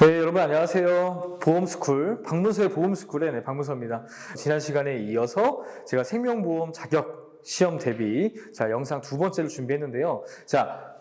네, 여러분 안녕하세요. 보험스쿨, 박문서의 보험스쿨의 박문서입니다. 지난 시간에 이어서 제가 생명보험 자격 시험 대비 영상 두 번째를 준비했는데요.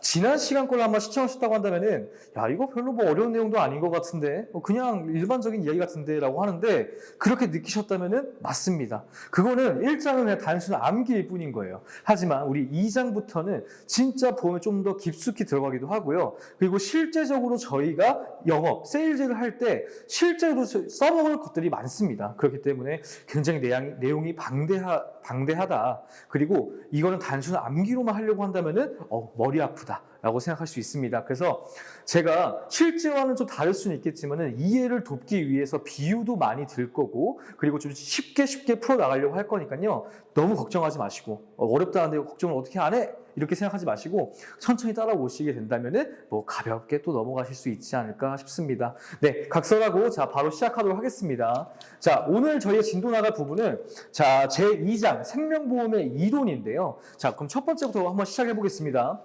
지난 시간 걸로 한번 시청하셨다고 한다면은 이거 별로 뭐 어려운 내용도 아닌 것 같은데 그냥 일반적인 이야기 같은데 라고 하는데, 그렇게 느끼셨다면은 맞습니다. 그거는 1장은 그냥 단순 암기일 뿐인 거예요. 하지만 우리 2장부터는 진짜 보험에 좀 더 깊숙이 들어가기도 하고요. 그리고 실제적으로 저희가 영업, 세일즈를 할 때 실제로 써먹을 것들이 많습니다. 그렇기 때문에 굉장히 내용이 방대하다. 그리고 이거는 단순 암기로만 하려고 한다면은 머리 아프다 라고 생각할 수 있습니다. 그래서 제가 실제와는 좀 다를 수는 있겠지만은 이해를 돕기 위해서 비유도 많이 들 거고, 그리고 좀 쉽게 풀어나가려고 할 거니까요. 너무 걱정하지 마시고 어렵다는데 걱정을 어떻게 안 해? 이렇게 생각하지 마시고 천천히 따라오시게 된다면은 가볍게 또 넘어가실 수 있지 않을까 싶습니다. 네, 각설하고 바로 시작하도록 하겠습니다. 오늘 저희의 진도 나갈 부분은 제2장 생명보험의 이론인데요. 그럼 첫 번째부터 한번 시작해 보겠습니다.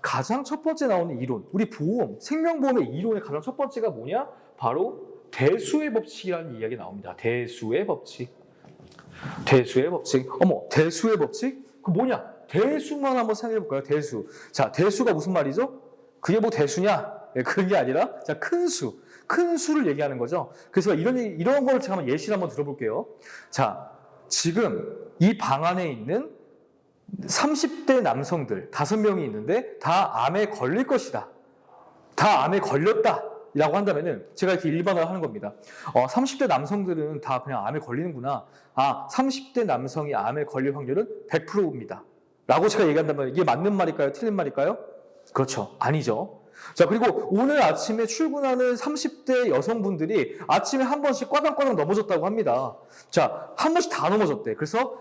가장 첫 번째 나오는 이론, 우리 보험, 생명보험의 이론의 가장 첫 번째가 뭐냐? 바로 대수의 법칙이라는 이야기 나옵니다. 대수의 법칙. 대수의 법칙. 대수의 법칙? 그 뭐냐? 대수만 한번 생각해 볼까요? 대수. 대수가 무슨 말이죠? 그게 뭐 대수냐? 네, 그런 게 아니라, 큰 수. 큰 수를 얘기하는 거죠. 그래서 이런 걸 제가 예시를 한번 들어볼게요. 지금 이 방 안에 있는 30대 남성들 5명이 있는데 다 암에 걸릴 것이다. 다 암에 걸렸다. 라고 한다면은 제가 이렇게 일반화를 하는 겁니다. 30대 남성들은 다 그냥 암에 걸리는구나. 30대 남성이 암에 걸릴 확률은 100%입니다. 라고 제가 얘기한다면 이게 맞는 말일까요? 틀린 말일까요? 그렇죠. 아니죠. 그리고 오늘 아침에 출근하는 30대 여성분들이 아침에 한 번씩 꽈당꽈당 넘어졌다고 합니다. 한 번씩 다 넘어졌대. 그래서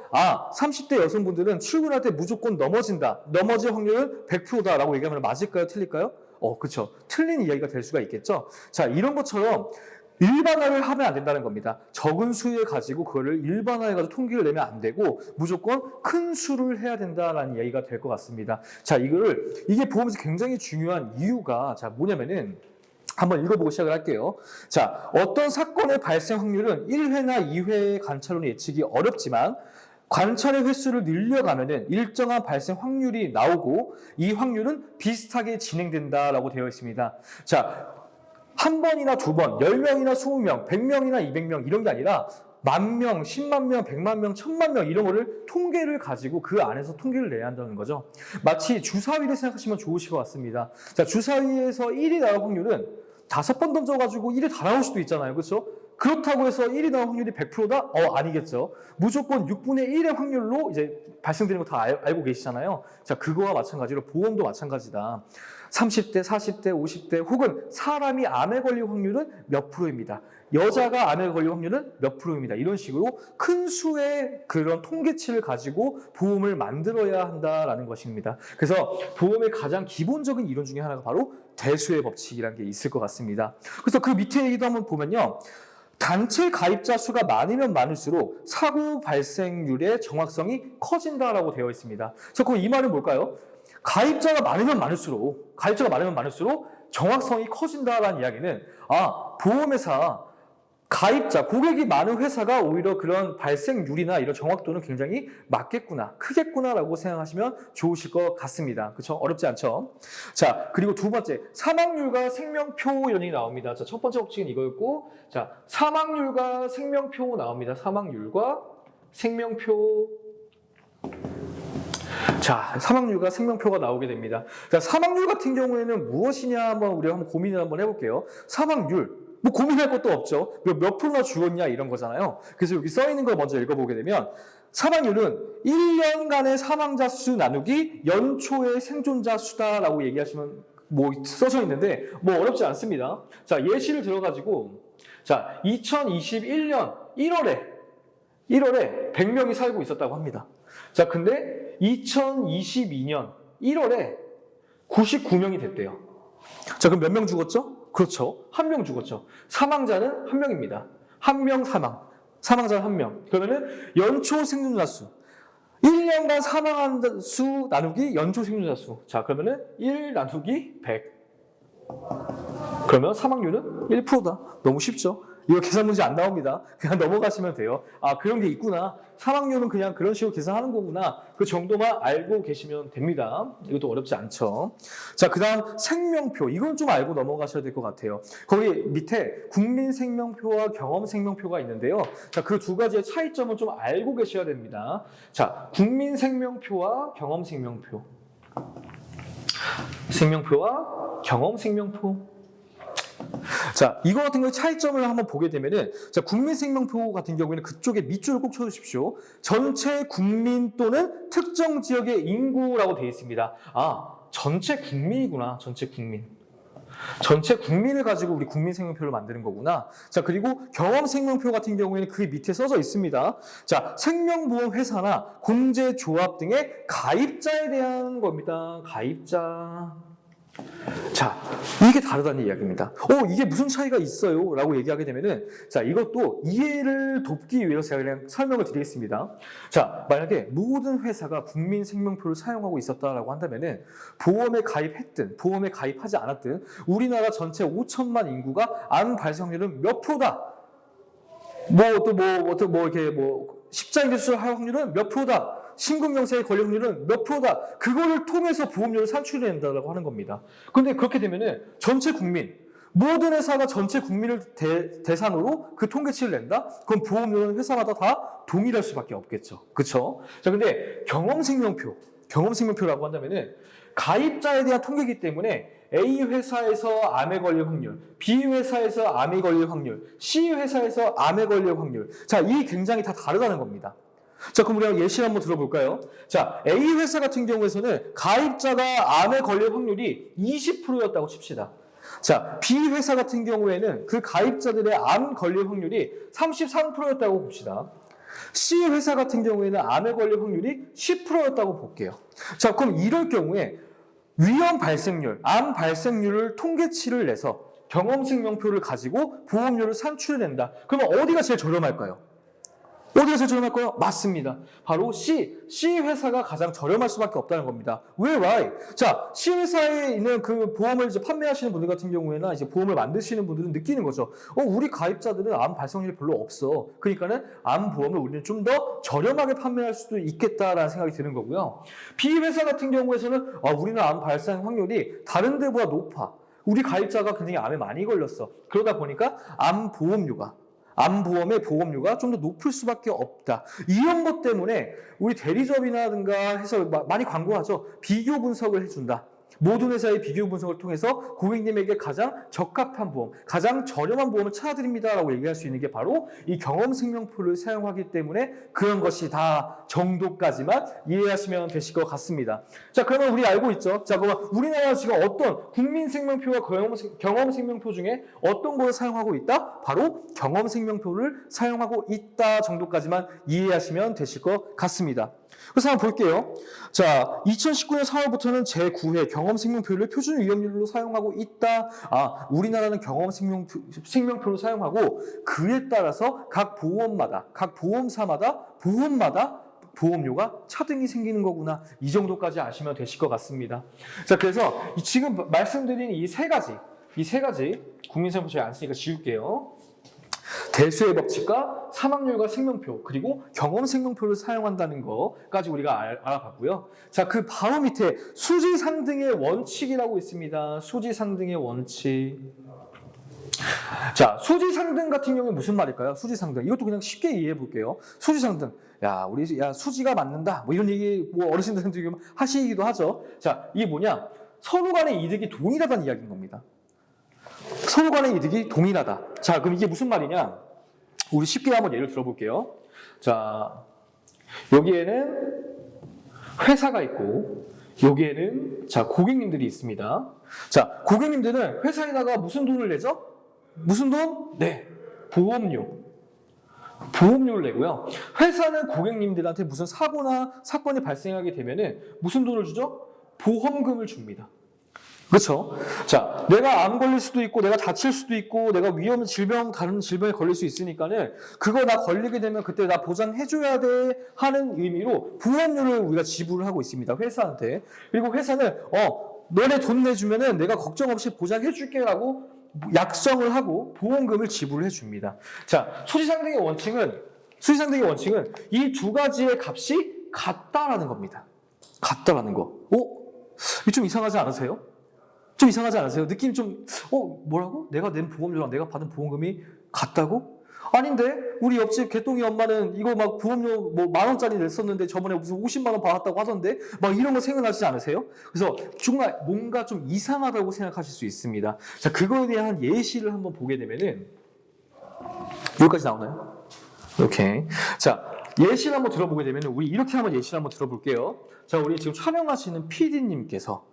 30대 여성분들은 출근할 때 무조건 넘어진다. 넘어질 확률은 100%다라고 얘기하면 맞을까요? 틀릴까요? 그렇죠. 틀린 이야기가 될 수가 있겠죠. 이런 것처럼 일반화를 하면 안 된다는 겁니다. 적은 수에 가지고 그거를 일반화해가지고 통계를 내면 안 되고 무조건 큰 수를 해야 된다라는 이야기가 될 것 같습니다. 이게 보험에서 굉장히 중요한 이유가 뭐냐면은 한번 읽어보고 시작을 할게요. 어떤 사건의 발생 확률은 1회나 2회의 관찰로는 예측이 어렵지만 관찰의 횟수를 늘려가면은 일정한 발생 확률이 나오고 이 확률은 비슷하게 진행된다라고 되어 있습니다. 한 번이나 두 번, 10명이나 20명, 100명이나 200명 이런 게 아니라 10,000명, 10만 명, 100만 명, 1,000만 명 이런 거를 통계를 가지고 그 안에서 통계를 내야 한다는 거죠. 마치 주사위를 생각하시면 좋으실 것 같습니다. 주사위에서 1이 나올 확률은 5번 던져가지고 1이 다 나올 수도 있잖아요. 그렇죠? 그렇다고 해서 1이 나올 확률이 100%다? 아니겠죠. 무조건 6분의 1의 확률로 이제 발생되는 거 다 알고 계시잖아요. 그거와 마찬가지로 보험도 마찬가지다. 30대, 40대, 50대 혹은 사람이 암에 걸릴 확률은 몇 프로입니다. 여자가 암에 걸릴 확률은 몇 프로입니다. 이런 식으로 큰 수의 그런 통계치를 가지고 보험을 만들어야 한다라는 것입니다. 그래서 보험의 가장 기본적인 이론 중에 하나가 바로 대수의 법칙이라는 게 있을 것 같습니다. 그래서 그 밑에 얘기도 한번 보면요. 단체 가입자 수가 많으면 많을수록 사고 발생률의 정확성이 커진다라고 되어 있습니다. 그럼 이 말은 뭘까요? 가입자가 많으면 많을수록 정확성이 커진다라는 이야기는 보험회사 가입자, 고객이 많은 회사가 오히려 그런 발생률이나 이런 정확도는 굉장히 맞겠구나, 크겠구나라고 생각하시면 좋으실 것 같습니다. 그렇죠? 어렵지 않죠? 그리고 두 번째, 사망률과 생명표 이런 얘기 나옵니다. 첫 번째 법칙은 이거였고, 사망률과 생명표 나옵니다. 사망률과 생명표. 사망률과 생명표가 나오게 됩니다. 사망률 같은 경우에는 무엇이냐 우리가 한번 고민을 한번 해볼게요. 사망률. 고민할 것도 없죠. 몇 프로나 죽었냐 이런 거잖아요. 그래서 여기 써 있는 걸 먼저 읽어보게 되면 사망률은 1년간의 사망자 수 나누기 연초의 생존자 수다라고 얘기하시면 써져 있는데 어렵지 않습니다. 예시를 들어가지고 2021년 1월에 100명이 살고 있었다고 합니다. 근데 2022년 1월에 99명이 됐대요. 그럼 몇 명 죽었죠? 그렇죠. 1명 죽었죠. 사망자는 1명입니다. 1명 사망. 사망자는 1명. 그러면은 연초 생존자 수. 1년간 사망한 수 나누기 연초 생존자 수. 그러면은 1 나누기 100. 그러면 사망률은 1%다. 너무 쉽죠? 이거 계산 문제 안 나옵니다. 그냥 넘어가시면 돼요. 아, 그런 게 있구나. 사망률은 그냥 그런 식으로 계산하는 거구나. 그 정도만 알고 계시면 됩니다. 이것도 어렵지 않죠. 자, 그 다음 생명표. 이건 좀 알고 넘어가셔야 될 것 같아요. 거기 밑에 국민생명표와 경험생명표가 있는데요. 자, 그 두 가지의 차이점을 좀 알고 계셔야 됩니다. 자, 국민생명표와 경험생명표. 생명표와 경험생명표. 자, 이거 같은 경우 차이점을 한번 보게 되면은, 자, 국민생명표 같은 경우에는 그쪽에 밑줄을 꼭 쳐주십시오. 전체 국민 또는 특정 지역의 인구라고 되어 있습니다. 아, 전체 국민이구나. 전체 국민. 전체 국민을 가지고 우리 국민생명표를 만드는 거구나. 자, 그리고 경험생명표 같은 경우에는 그 밑에 써져 있습니다. 자, 생명보험회사나 공제조합 등의 가입자에 대한 겁니다. 가입자. 자, 이게 다르다는 이야기입니다. 이게 무슨 차이가 있어요? 라고 얘기하게 되면은, 자, 이것도 이해를 돕기 위해서 제가 그냥 설명을 드리겠습니다. 자, 만약에 모든 회사가 국민생명표를 사용하고 있었다라고 한다면은, 보험에 가입했든, 보험에 가입하지 않았든, 우리나라 전체 5천만 인구가 암 발생률은 몇 프로다? 십자인대 수술할 확률은 몇 프로다? 심근경색에 걸릴 확률은 몇 프로다. 그거를 통해서 보험료를 산출해낸다고 하는 겁니다. 그런데 그렇게 되면은 전체 국민, 모든 회사가 전체 국민을 대상으로 그 통계치를 낸다? 그럼 보험료는 회사마다 다 동일할 수밖에 없겠죠. 그렇죠? 자, 근데 경험생명표라고 한다면은 가입자에 대한 통계이기 때문에 A 회사에서 암에 걸릴 확률, B 회사에서 암에 걸릴 확률, C 회사에서 암에 걸릴 확률. 자, 이 굉장히 다 다르다는 겁니다. 자, 그럼 우리가 예시를 한번 들어볼까요? 자, A 회사 같은 경우에서는 가입자가 암에 걸릴 확률이 20%였다고 칩시다. 자, B 회사 같은 경우에는 그 가입자들의 암 걸릴 확률이 33%였다고 봅시다. C 회사 같은 경우에는 암에 걸릴 확률이 10%였다고 볼게요. 자, 그럼 이럴 경우에 위험 발생률, 암 발생률을 통계치를 내서 경험생명표를 가지고 보험료를 산출해낸다. 그러면 어디가 제일 저렴할까요? 어디가 제일 저렴할까요? 맞습니다. 바로 C 회사가 가장 저렴할 수밖에 없다는 겁니다. 왜, why? 자, C 회사에 있는 그 보험을 이제 판매하시는 분들 같은 경우에는 이제 보험을 만드시는 분들은 느끼는 거죠. 우리 가입자들은 암 발생률이 별로 없어. 그러니까는 암 보험을 우리는 좀 더 저렴하게 판매할 수도 있겠다라는 생각이 드는 거고요. B 회사 같은 경우에서는 우리는 암 발생 확률이 다른 데보다 높아. 우리 가입자가 굉장히 암에 많이 걸렸어. 그러다 보니까 암보험의 보험료가 좀 더 높을 수밖에 없다. 이런 것 때문에 우리 대리점이라든가 해서 많이 광고하죠. 비교 분석을 해준다. 모든 회사의 비교 분석을 통해서 고객님에게 가장 적합한 보험, 가장 저렴한 보험을 찾아드립니다라고 얘기할 수 있는 게 바로 이 경험생명표를 사용하기 때문에 그런 것이 다 정도까지만 이해하시면 되실 것 같습니다. 자, 그러면 우리 알고 있죠? 자, 그러면 우리나라 지금 어떤 국민생명표와 경험생명표 중에 어떤 걸 사용하고 있다? 바로 경험생명표를 사용하고 있다 정도까지만 이해하시면 되실 것 같습니다. 그래서 한번 볼게요. 자, 2019년 4월부터는 제9회 경험생명표를 표준 위험률로 사용하고 있다. 우리나라는 경험생명표를 사용하고 그에 따라서 각 보험사마다 보험료가 차등이 생기는 거구나. 이 정도까지 아시면 되실 것 같습니다. 자, 그래서 지금 말씀드린 이 세 가지 국민생명표 제가 안 쓰니까 지울게요. 대수의 법칙과 사망률과 생명표 그리고 경험생명표를 사용한다는 것까지 우리가 알아봤고요. 자, 그 바로 밑에 수지상등의 원칙이라고 있습니다. 수지상등의 원칙. 자, 수지상등 같은 경우는 무슨 말일까요? 수지상등. 이것도 그냥 쉽게 이해해 볼게요. 수지상등. 수지가 맞는다. 이런 얘기 어르신들한테 하시기도 하죠. 자, 이게 뭐냐? 서로 간의 이득이 동일하다는 이야기인 겁니다. 서로 간의 이득이 동일하다. 자, 그럼 이게 무슨 말이냐? 우리 쉽게 한번 예를 들어볼게요. 자, 여기에는 회사가 있고, 여기에는 고객님들이 있습니다. 자, 고객님들은 회사에다가 무슨 돈을 내죠? 무슨 돈? 네, 보험료를 내고요. 회사는 고객님들한테 무슨 사고나 사건이 발생하게 되면은 무슨 돈을 주죠? 보험금을 줍니다. 그렇죠? 자, 내가 암 걸릴 수도 있고, 내가 다칠 수도 있고, 내가 다른 질병에 걸릴 수 있으니까는 그거 나 걸리게 되면 그때 나 보장해줘야 돼 하는 의미로 보험료를 우리가 지불을 하고 있습니다. 회사한테. 그리고 회사는 너네 돈 내주면은 내가 걱정 없이 보장해줄게라고 약정을 하고 보험금을 지불을 해줍니다. 자, 수지상등의 원칙은 이 두 가지의 값이 같다라는 겁니다. 같다라는 거. 이거 좀 이상하지 않으세요? 좀 이상하지 않으세요? 느낌 좀, 뭐라고? 내가 낸 보험료랑 내가 받은 보험금이 같다고? 아닌데? 우리 옆집 개똥이 엄마는 이거 막 보험료 뭐 10,000원짜리 냈었는데 저번에 무슨 50만 원 받았다고 하던데? 막 이런 거 생각나시지 않으세요? 그래서 정말 뭔가 좀 이상하다고 생각하실 수 있습니다. 자, 그거에 대한 예시를 한번 보게 되면은, 여기까지 나오나요? 오케이. 자, 예시를 한번 들어보게 되면 우리 이렇게 한번 예시를 한번 들어볼게요. 자, 우리 지금 촬영하시는 PD님께서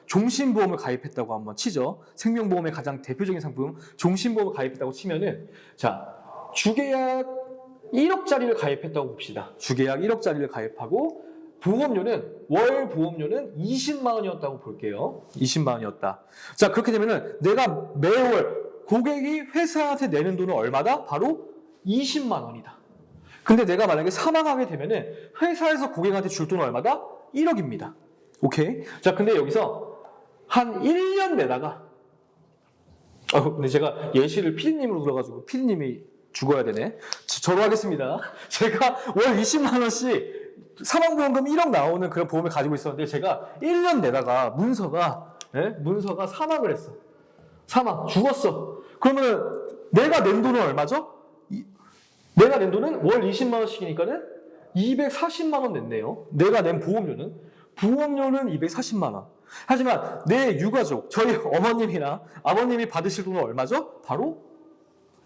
종신보험을 가입했다고 한번 치죠. 생명보험의 가장 대표적인 상품 종신보험을 가입했다고 치면은, 자, 주계약 1억짜리를 가입했다고 봅시다. 주계약 1억짜리를 가입하고 월 보험료는 20만 원이었다고 볼게요. 20만 원이었다. 자, 그렇게 되면은 내가 매월 고객이 회사한테 내는 돈은 얼마다? 바로 20만 원이다. 근데 내가 만약에 사망하게 되면은 회사에서 고객한테 줄 돈은 얼마다? 1억입니다. 오케이? 자, 근데 여기서 한 1년 내다가, 근데 제가 예시를 PD님으로 들어가지고 PD님이 죽어야 되네. 저로 하겠습니다. 제가 월 20만 원씩 사망보험금 1억 나오는 그런 보험을 가지고 있었는데 제가 1년 내다가 문서가 사망을 했어. 죽었어. 그러면 내가 낸 돈은 얼마죠? 내가 낸 돈은 월 20만 원씩이니까는 240만 원 냈네요. 내가 낸 보험료는 240만 원. 하지만 내 유가족, 저희 어머님이나 아버님이 받으실 돈은 얼마죠? 바로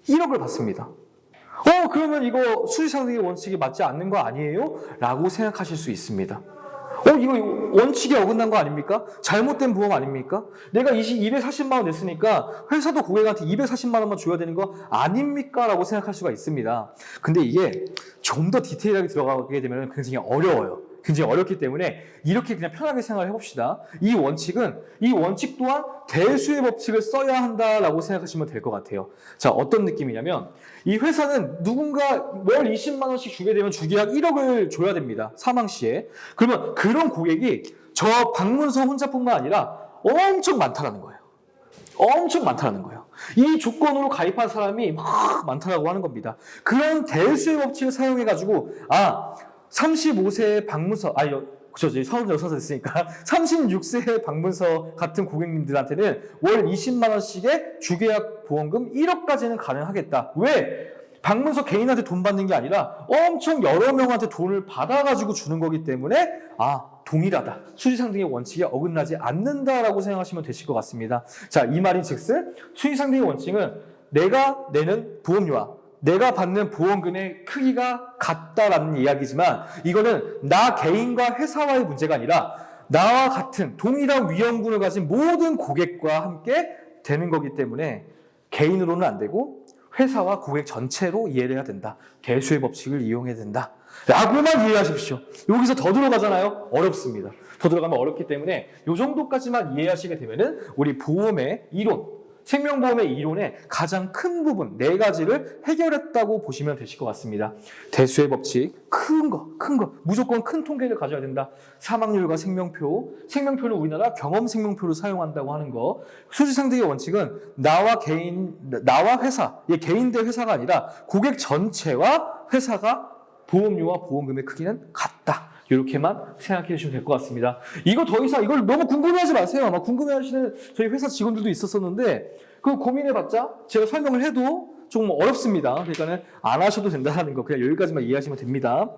1억을 받습니다. 그러면 이거 수지상등의 원칙이 맞지 않는 거 아니에요? 라고 생각하실 수 있습니다. 이거 원칙에 어긋난 거 아닙니까? 잘못된 보험 아닙니까? 내가 240만 원 냈으니까 회사도 고객한테 240만 원만 줘야 되는 거 아닙니까? 라고 생각할 수가 있습니다. 근데 이게 좀 더 디테일하게 들어가게 되면 굉장히 어려워요. 굉장히 어렵기 때문에 이렇게 그냥 편하게 생각을 해봅시다. 이 원칙 또한 대수의 법칙을 써야 한다라고 생각하시면 될 것 같아요. 자, 어떤 느낌이냐면 이 회사는 누군가 월 20만 원씩 주게 되면 주계약 1억을 줘야 됩니다. 사망 시에. 그러면 그런 고객이 저 박문서 혼자뿐만 아니라 엄청 많다라는 거예요. 엄청 많다라는 거예요. 이 조건으로 가입한 사람이 막 많다라고 하는 겁니다. 그런 대수의 법칙을 사용해가지고 35세의 박문서, 그쵸, 36살 됐으니까 36세의 박문서 같은 고객님들한테는 월 20만 원씩의 주계약 보험금 1억까지는 가능하겠다. 왜? 박문서 개인한테 돈 받는 게 아니라 엄청 여러 명한테 돈을 받아가지고 주는 거기 때문에 동일하다. 수지상등의 원칙에 어긋나지 않는다라고 생각하시면 되실 것 같습니다. 자, 이 말인즉슨 수지상등의 원칙은 내가 내는 보험료와 내가 받는 보험금의 크기가 같다라는 이야기지만 이거는 나 개인과 회사와의 문제가 아니라 나와 같은 동일한 위험군을 가진 모든 고객과 함께 되는 거기 때문에 개인으로는 안 되고 회사와 고객 전체로 이해를 해야 된다. 대수의 법칙을 이용해야 된다. 라고만 이해하십시오. 여기서 더 들어가잖아요. 어렵습니다. 더 들어가면 어렵기 때문에 이 정도까지만 이해하시게 되면은 우리 보험의 이론, 생명보험의 이론의 가장 큰 부분 4가지를 해결했다고 보시면 되실 것 같습니다. 대수의 법칙, 큰 거, 무조건 큰 통계를 가져야 된다. 사망률과 생명표는 우리나라 경험생명표를 사용한다고 하는 거. 수지상등의 원칙은 나와 회사, 개인 대 회사가 아니라 고객 전체와 회사가 보험료와 보험금의 크기는 같다. 이렇게만 생각해 주시면 될 것 같습니다. 이거 더 이상 이걸 너무 궁금해하지 마세요. 아마 궁금해하시는 저희 회사 직원들도 있었었는데 그거 고민해봤자 제가 설명을 해도 좀 어렵습니다. 그러니까는 안 하셔도 된다는 거 그냥 여기까지만 이해하시면 됩니다.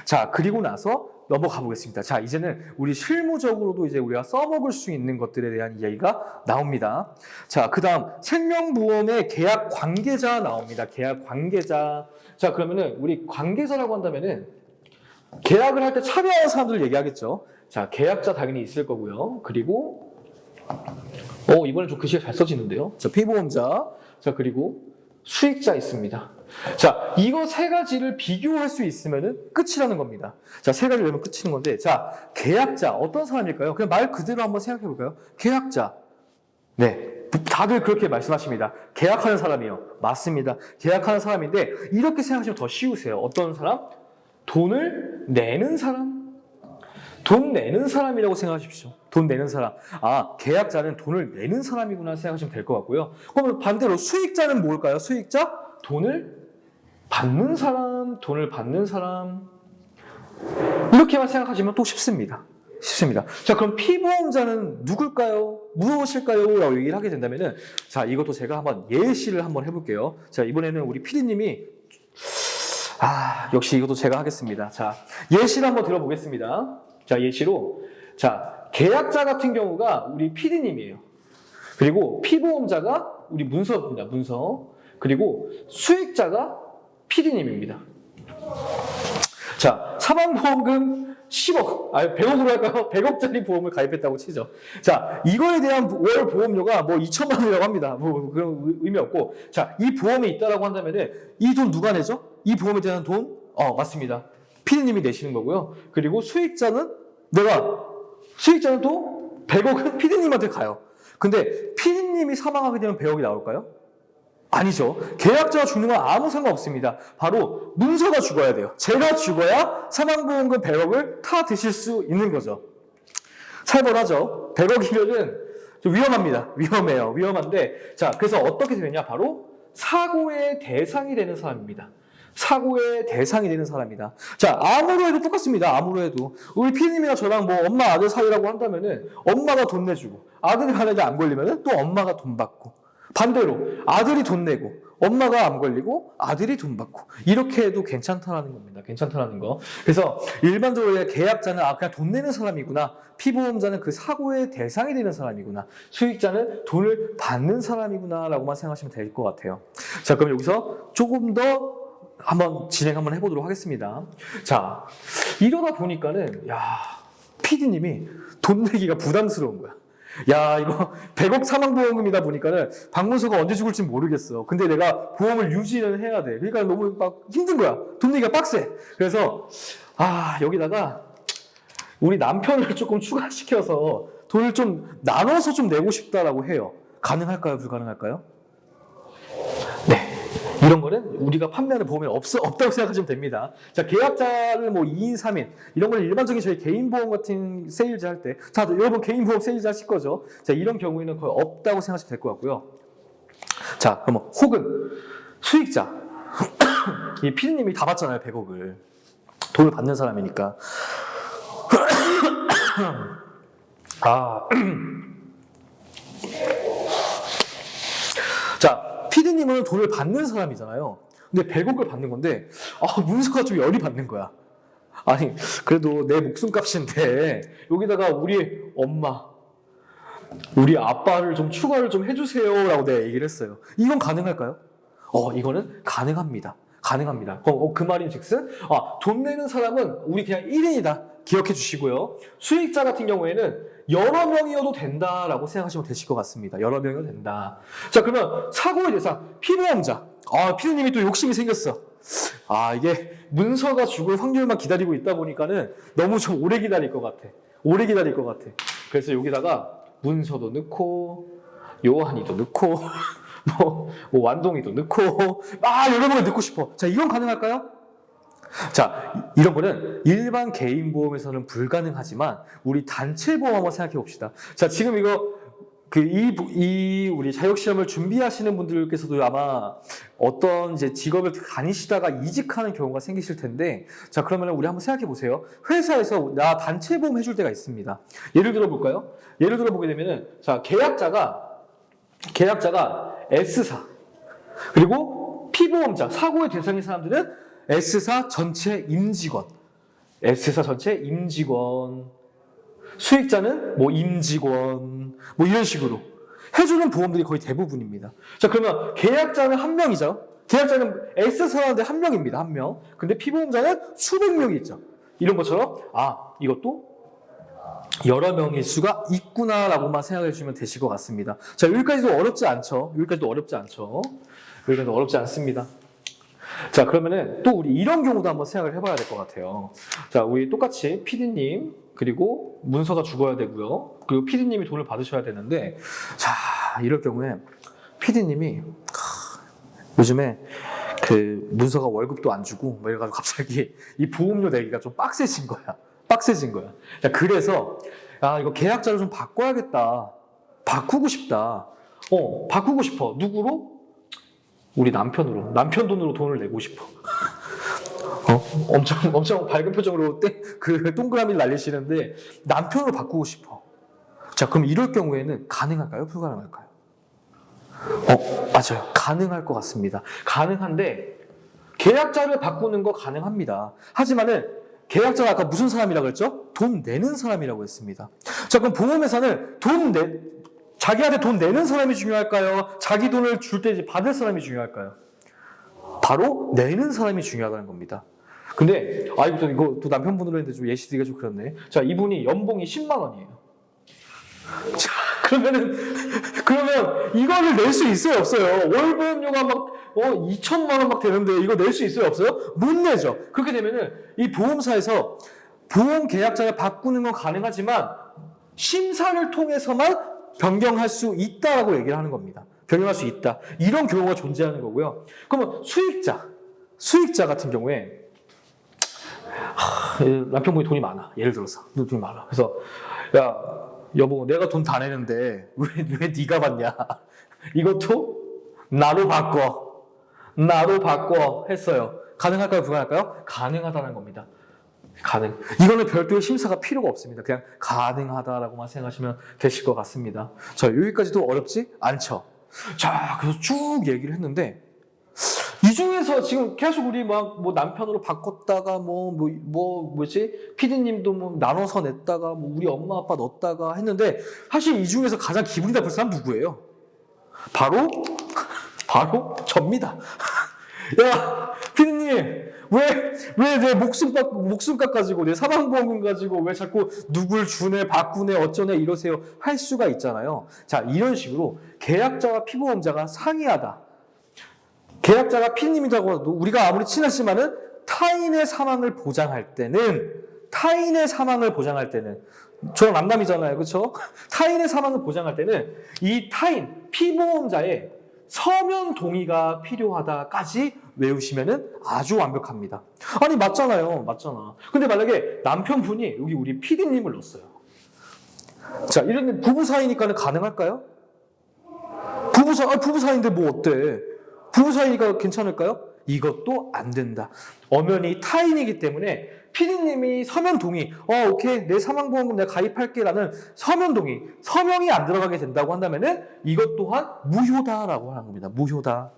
자, 그리고 나서 넘어가 보겠습니다. 자, 이제는 우리 실무적으로도 이제 우리가 써먹을 수 있는 것들에 대한 이야기가 나옵니다. 자, 그 다음 생명보험의 계약 관계자 나옵니다. 계약 관계자. 자, 그러면은 우리 관계자라고 한다면은 계약을 할 때 참여하는 사람들을 얘기하겠죠. 자, 계약자 당연히 있을 거고요. 그리고 이번엔 좀 글씨가 잘 써지는데요. 자, 피보험자. 자, 그리고 수익자 있습니다. 자, 이거 3가지를 비교할 수 있으면은 끝이라는 겁니다. 자, 3가지를 내면 끝이는 건데, 자, 계약자 어떤 사람일까요? 그냥 말 그대로 한번 생각해 볼까요? 계약자. 네. 다들 그렇게 말씀하십니다. 계약하는 사람이요. 맞습니다. 계약하는 사람인데 이렇게 생각하시면 더 쉬우세요. 어떤 사람? 돈을 내는 사람? 돈 내는 사람이라고 생각하십시오. 돈 내는 사람. 아, 계약자는 돈을 내는 사람이구나 생각하시면 될 것 같고요. 그러면 반대로 수익자는 뭘까요? 수익자? 돈을 받는 사람, 돈을 받는 사람. 이렇게만 생각하시면 또 쉽습니다. 쉽습니다. 자, 그럼 피보험자는 누굴까요? 무엇일까요? 라고 얘기를 하게 된다면은, 자, 이것도 제가 한번 예시를 한번 해볼게요. 자, 이번에는 우리 PD님이, 역시 이것도 제가 하겠습니다. 자, 예시를 한번 들어보겠습니다. 자, 예시로. 자, 계약자 같은 경우가 우리 PD님이에요. 그리고 피보험자가 우리 문서입니다. 문서. 그리고 수익자가 PD님입니다. 자, 사망보험금 10억, 100억으로 할까요? 100억짜리 보험을 가입했다고 치죠. 자, 이거에 대한 월 보험료가 뭐 2천만 원이라고 합니다. 뭐 그런 의미 없고. 자, 이 보험이 있다라고 한다면은 이 돈 누가 내죠? 이 보험에 대한 돈? 맞습니다. 피디님이 내시는 거고요. 그리고 수익자는 또 100억은 피디님한테 가요. 근데 피디님이 사망하게 되면 100억이 나올까요? 아니죠. 계약자가 죽는 건 아무 상관없습니다. 바로 문서가 죽어야 돼요. 제가 죽어야 사망보험금 100억을 타 드실 수 있는 거죠. 살벌하죠. 100억이면은 좀 위험합니다. 위험해요. 위험한데, 자, 그래서 어떻게 되느냐? 바로 사고의 대상이 되는 사람입니다. 사고의 대상이 되는 사람이다. 자, 암으로 해도 똑같습니다. 암으로 해도. 우리 피디님이나 저랑 뭐 엄마 아들 사이라고 한다면은 엄마가 돈 내주고 아들이 만약에 안 걸리면은 또 엄마가 돈 받고, 반대로 아들이 돈 내고 엄마가 암 걸리고 아들이 돈 받고, 이렇게 해도 괜찮다라는 겁니다. 괜찮다라는 거. 그래서 일반적으로 계약자는 그냥 돈 내는 사람이구나, 피보험자는 그 사고의 대상이 되는 사람이구나, 수익자는 돈을 받는 사람이구나 라고만 생각하시면 될 것 같아요. 자, 그럼 여기서 조금 더 진행 한번 해보도록 하겠습니다. 자, 이러다 보니까는 PD님이 돈 내기가 부담스러운 거야. 이거 100억 사망보험금이다 보니까는 박문서가 언제 죽을지 모르겠어. 근데 내가 보험을 유지는 해야 돼. 그러니까 너무 막 힘든 거야. 돈 내기가 빡세. 그래서 여기다가 우리 남편을 조금 추가시켜서 돈을 좀 나눠서 좀 내고 싶다라고 해요. 가능할까요? 불가능할까요? 네. 이런 거는 우리가 판매하는 보험에 없다고 생각하시면 됩니다. 자, 계약자를 뭐 2인, 3인, 이런 걸 일반적인 저희 개인보험 같은 세일즈 할 때, 자, 여러분 개인보험 세일즈 하실 거죠? 자, 이런 경우에는 거의 없다고 생각하시면 될 것 같고요. 자, 그러면 혹은 수익자. 이 피디님이 다 받잖아요, 100억을. 돈을 받는 사람이니까. 자, 피디님은 돈을 받는 사람이잖아요. 근데 100억을 받는 건데, 문서가 좀 열이 받는 거야. 아니, 그래도 내 목숨값인데, 여기다가 우리 엄마, 우리 아빠를 좀 추가를 좀 해주세요 라고 내가 얘기를 했어요. 이건 가능할까요? 이거는 가능합니다. 가능합니다. 그 말인 즉슨, 돈 내는 사람은 우리 그냥 1인이다. 기억해 주시고요. 수익자 같은 경우에는 여러 명이어도 된다라고 생각하시면 되실 것 같습니다. 여러 명이어도 된다. 자, 그러면 사고의 대상, 피보험자. 피디님이 또 욕심이 생겼어. 이게 문서가 죽을 확률만 기다리고 있다 보니까는 너무 좀 오래 기다릴 것 같아. 오래 기다릴 것 같아. 그래서 여기다가 문서도 넣고, 요한이도 넣고, 뭐 완동이도 넣고, 여러 명을 넣고 싶어. 자, 이건 가능할까요? 자, 이런 거는 일반 개인 보험에서는 불가능하지만 우리 단체 보험 한번 생각해 봅시다. 자, 지금 이거 우리 자격 시험을 준비하시는 분들께서도 아마 어떤 이제 직업을 다니시다가 이직하는 경우가 생기실 텐데, 자, 그러면 우리 한번 생각해 보세요. 회사에서 나 단체 보험 해줄 때가 있습니다. 예를 들어 볼까요? 예를 들어 보게 되면은, 자, 계약자가 S사, 그리고 피보험자, 사고의 대상인 사람들은 S사 전체 임직원, 수익자는 뭐 임직원, 뭐 이런 식으로 해주는 보험들이 거의 대부분입니다. 자, 그러면 계약자는 한 명이죠. 계약자는 S사한테 한 명입니다. 한 명. 근데 피보험자는 수백 명이 있죠. 이런 것처럼 이것도 여러 명일 수가 있구나라고만 생각해 주시면 되실 것 같습니다. 자, 여기까지도 어렵지 않습니다. 자, 그러면은 또 우리 이런 경우도 한번 생각을 해봐야 될 것 같아요. 자, 우리 똑같이 PD님, 그리고 문서가 죽어야 되고요. 그리고 PD님이 돈을 받으셔야 되는데, 자, 이럴 경우에 PD님이 요즘에 그 문서가 월급도 안 주고 뭐 이래가지고 갑자기 이 보험료 내기가 좀 빡세진 거야. 자, 그래서 아, 이거 계약자를 좀 바꿔야겠다. 바꾸고 싶다. 바꾸고 싶어. 누구로? 우리 남편으로. 남편 돈으로 돈을 내고 싶어. 엄청 밝은 표정으로 그 동그라미를 날리시는데 남편으로 바꾸고 싶어. 자, 그럼 이럴 경우에는 가능할까요? 불가능할까요? 맞아요. 가능할 것 같습니다. 가능한데 계약자를 바꾸는 거 가능합니다. 하지만은 계약자가 아까 무슨 사람이라고 했죠? 돈 내는 사람이라고 했습니다. 자, 그럼 보험회사는 자기한테 돈 내는 사람이 중요할까요? 자기 돈을 줄 때 이제 받을 사람이 중요할까요? 바로 내는 사람이 중요하다는 겁니다. 근데 이거 또 남편분으로 했는데 좀 예시드리기가 좀 그렇네. 자, 이분이 연봉이 10만 원이에요. 자, 그러면 이거를 낼 수 있어요, 없어요? 월 보험료가 막 2천만 원 막 되는데 이거 낼 수 있어요, 없어요? 못 내죠. 그렇게 되면은 이 보험사에서 보험 계약자를 바꾸는 건 가능하지만 심사를 통해서만 변경할 수 있다라고 얘기를 하는 겁니다. 변경할 수 있다. 이런 경우가 존재하는 거고요. 그러면 수익자 같은 경우에 남편분이 돈이 많아. 예를 들어서 돈이 많아. 그래서 야, 여보, 내가 돈 다 내는데 왜 네가 받냐? 이것도 나로 바꿔 했어요. 가능할까요? 불가능할까요? 가능하다는 겁니다. 이거는 별도의 심사가 필요가 없습니다. 그냥 가능하다라고만 생각하시면 되실 것 같습니다. 자, 여기까지도 어렵지 않죠? 자, 그래서 쭉 얘기를 했는데 이 중에서 지금 계속 우리 뭐 남편으로 바꿨다가 피디님도 나눠서 냈다가 우리 엄마 아빠 넣었다가 했는데 사실 이 중에서 가장 기분이 나쁜 사람 누구예요? 바로 접니다. 야, 피디님, 왜 내 목숨 깎아가지고, 내 사망보험금 가지고, 왜 자꾸 누굴 주네, 바꾸네, 어쩌네, 이러세요. 할 수가 있잖아요. 자, 이런 식으로 계약자와 피보험자가 상이하다. 계약자가 피디님이라고 해도 우리가 아무리 친하지만은 타인의 사망을 보장할 때는, 저랑 남남이잖아요. 그렇죠? 타인의 사망을 보장할 때는 이 피보험자의 서면 동의가 필요하다까지 외우시면은 아주 완벽합니다. 아니, 맞잖아. 근데 만약에 남편분이 여기 우리 피디님을 넣었어요. 자, 이런 부부 사이니까는 가능할까요? 부부 사이인데 뭐 어때? 부부 사이니까 괜찮을까요? 이것도 안 된다. 엄연히 타인이기 때문에 피디님이 서면 동의, 오케이, 내 사망보험금 내가 가입할게라는 서면 동의, 서명이 안 들어가게 된다고 한다면은 이것 또한 무효다라고 하는 겁니다. 무효다.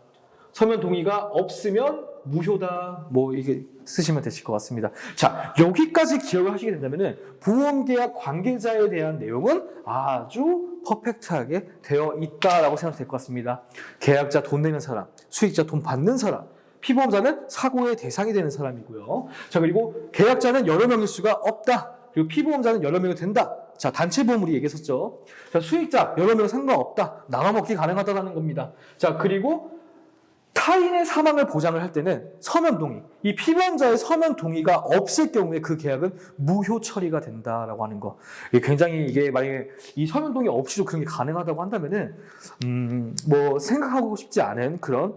서면 동의가 없으면 무효다. 이게 쓰시면 되실 것 같습니다. 자, 여기까지 기억을 하시게 된다면은 보험계약 관계자에 대한 내용은 아주 퍼펙트하게 되어 있다라고 생각이 될 것 같습니다. 계약자 돈 내는 사람, 수익자 돈 받는 사람, 피보험자는 사고의 대상이 되는 사람이고요. 자, 그리고 계약자는 여러 명일 수가 없다. 그리고 피보험자는 여러 명이 된다. 자, 단체보험 우리 얘기했었죠. 자, 수익자 여러 명 상관없다. 나눠먹기 가능하다는 겁니다. 자, 그리고 타인의 사망을 보장을 할 때는 서면 동의, 이 피보험자의 서면 동의가 없을 경우에 그 계약은 무효 처리가 된다라고 하는 거. 굉장히 이게 만약에 이 서면 동의 없이도 그런 게 가능하다고 한다면은 생각하고 싶지 않은 그런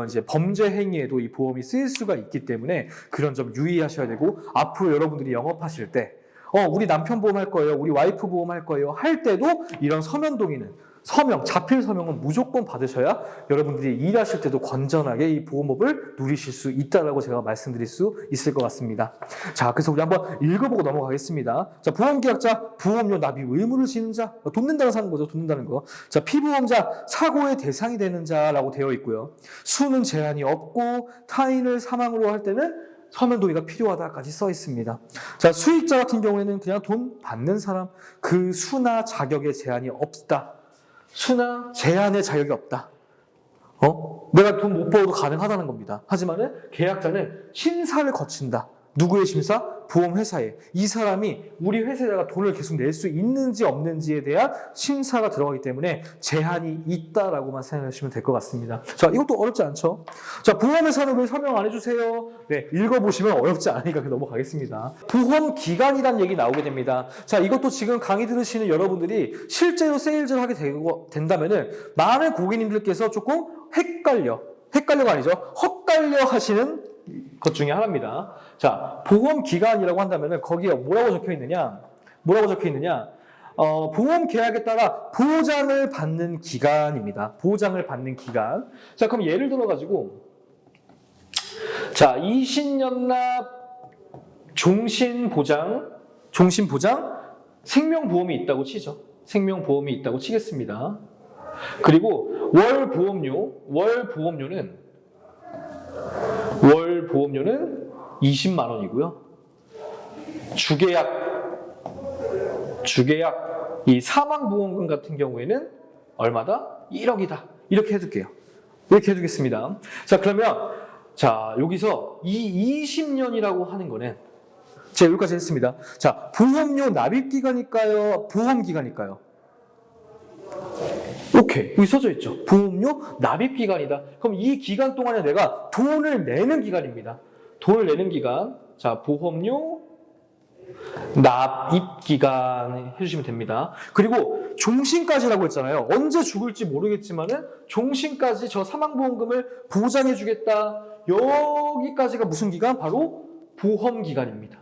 이제 범죄 행위에도 이 보험이 쓰일 수가 있기 때문에 그런 점 유의하셔야 되고, 앞으로 여러분들이 영업하실 때 우리 남편 보험 할 거예요, 우리 와이프 보험 할 거예요 할 때도 이런 서면 동의는 자필 서명은 무조건 받으셔야 여러분들이 일하실 때도 건전하게 이 보험업을 누리실 수 있다라고 제가 말씀드릴 수 있을 것 같습니다. 자, 그래서 우리 한번 읽어보고 넘어가겠습니다. 자, 보험계약자, 보험료 납입 의무를 지는 자, 돈 낸다는 사는 거죠. 돈 낸다는 거. 자, 피보험자, 사고의 대상이 되는 자라고 되어 있고요. 수는 제한이 없고 타인을 사망으로 할 때는 서면 동의가 필요하다까지 써 있습니다. 자, 수익자 같은 경우에는 그냥 돈 받는 사람, 그 수나 자격에 제한이 없다. 수나 제한의 자격이 없다. 내가 돈 못 벌어도 가능하다는 겁니다. 하지만은 계약자는 심사를 거친다. 누구의 심사? 보험회사에. 이 사람이 우리 회사에다가 돈을 계속 낼 수 있는지 없는지에 대한 심사가 들어가기 때문에 제한이 있다라고만 생각하시면 될 것 같습니다. 자, 이것도 어렵지 않죠? 자, 보험회사는 왜 설명 안 해주세요? 네, 읽어보시면 어렵지 않으니까 넘어가겠습니다. 보험기간이란 얘기 나오게 됩니다. 자, 이것도 지금 강의 들으시는 여러분들이 실제로 세일즈를 하게 된다면은 많은 고객님들께서 조금 헷갈려가 아니죠. 헛갈려 하시는 것 중에 하나입니다. 자, 보험기간이라고 한다면은 거기에 뭐라고 적혀 있느냐? 보험 계약에 따라 보장을 받는 기간입니다. 보장을 받는 기간. 자, 그럼 예를 들어가지고, 자, 20년납 종신보장, 생명보험이 있다고 치죠. 생명보험이 있다고 치겠습니다. 그리고 월보험료는 20만 원이고요. 주계약, 이 사망보험금 같은 경우에는 얼마다? 1억이다. 이렇게 해둘게요. 이렇게 해두겠습니다. 자, 그러면, 자, 여기서 이 20년이라고 하는 거는, 제가 여기까지 했습니다. 자, 보험료 납입기간일까요? 보험기간일까요? 오케이. 여기 써져 있죠. 보험료 납입기간이다. 그럼 이 기간 동안에 내가 돈을 내는 기간입니다. 돈을 내는 기간. 자, 보험료 납입기간 해주시면 됩니다. 그리고 종신까지라고 했잖아요. 언제 죽을지 모르겠지만은 종신까지 저 사망보험금을 보장해주겠다. 여기까지가 무슨 기간? 바로 보험기간입니다.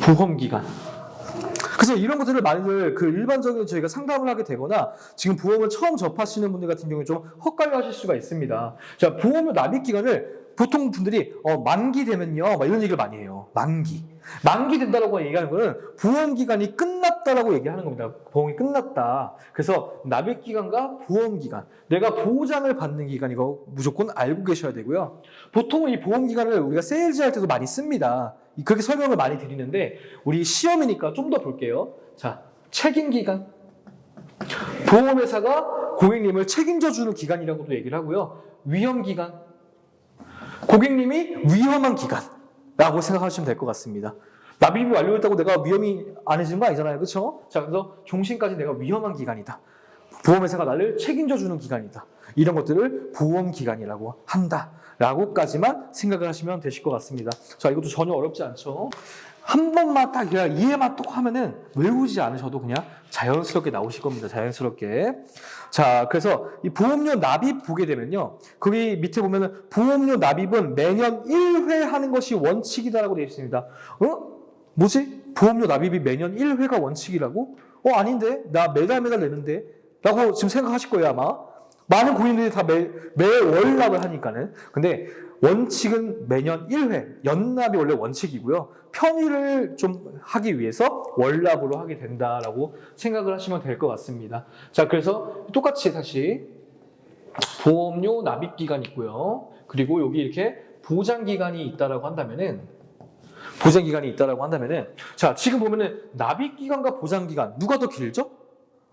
보험기간. 그래서 이런 것들을 많이들 일반적인 저희가 상담을 하게 되거나 지금 보험을 처음 접하시는 분들 같은 경우에 좀 헛갈려 하실 수가 있습니다. 자, 보험료 납입 기간을 보통 분들이 만기 되면요, 막 이런 얘기를 많이 해요. 만기 된다라고 얘기하는 거는 보험 기간이 끝났다라고 얘기하는 겁니다. 보험이 끝났다. 그래서 납입 기간과 보험 기간, 내가 보장을 받는 기간 이거 무조건 알고 계셔야 되고요. 보통은 이 보험 기간을 우리가 세일즈 할 때도 많이 씁니다. 그렇게 설명을 많이 드리는데 우리 시험이니까 좀 더 볼게요. 자, 책임 기간. 보험회사가 고객님을 책임져주는 기간이라고도 얘기를 하고요. 위험 기간. 고객님이 위험한 기간라고 생각하시면 될 것 같습니다. 납입이 완료했다고 내가 위험이 안 해지는 거 아니잖아요. 그렇죠? 자, 그래서 종신까지 내가 위험한 기간이다. 보험회사가 나를 책임져주는 기간이다. 이런 것들을 보험기간이라고 한다라고까지만 생각을 하시면 되실 것 같습니다. 자, 이것도 전혀 어렵지 않죠? 한 번만 딱 이해만 또 하면은 외우지 않으셔도 그냥 자연스럽게 나오실 겁니다. 자연스럽게. 자, 그래서 이 보험료 납입 보게 되면요. 거기 밑에 보면은 보험료 납입은 매년 1회 하는 것이 원칙이다라고 되어 있습니다. 뭐지? 보험료 납입이 매년 1회가 원칙이라고? 아닌데? 나 매달 내는데? 라고 지금 생각하실 거예요, 아마. 많은 고객님들이 다 매월 납을 하니까는. 근데 원칙은 매년 1회, 연납이 원래 원칙이고요. 편의를 좀 하기 위해서 월납으로 하게 된다라고 생각을 하시면 될 것 같습니다. 자, 그래서 똑같이 다시 보험료 납입기간 있고요. 그리고 여기 이렇게 보장기간이 있다라고 한다면은 자, 지금 보면은 납입기간과 보장기간 누가 더 길죠?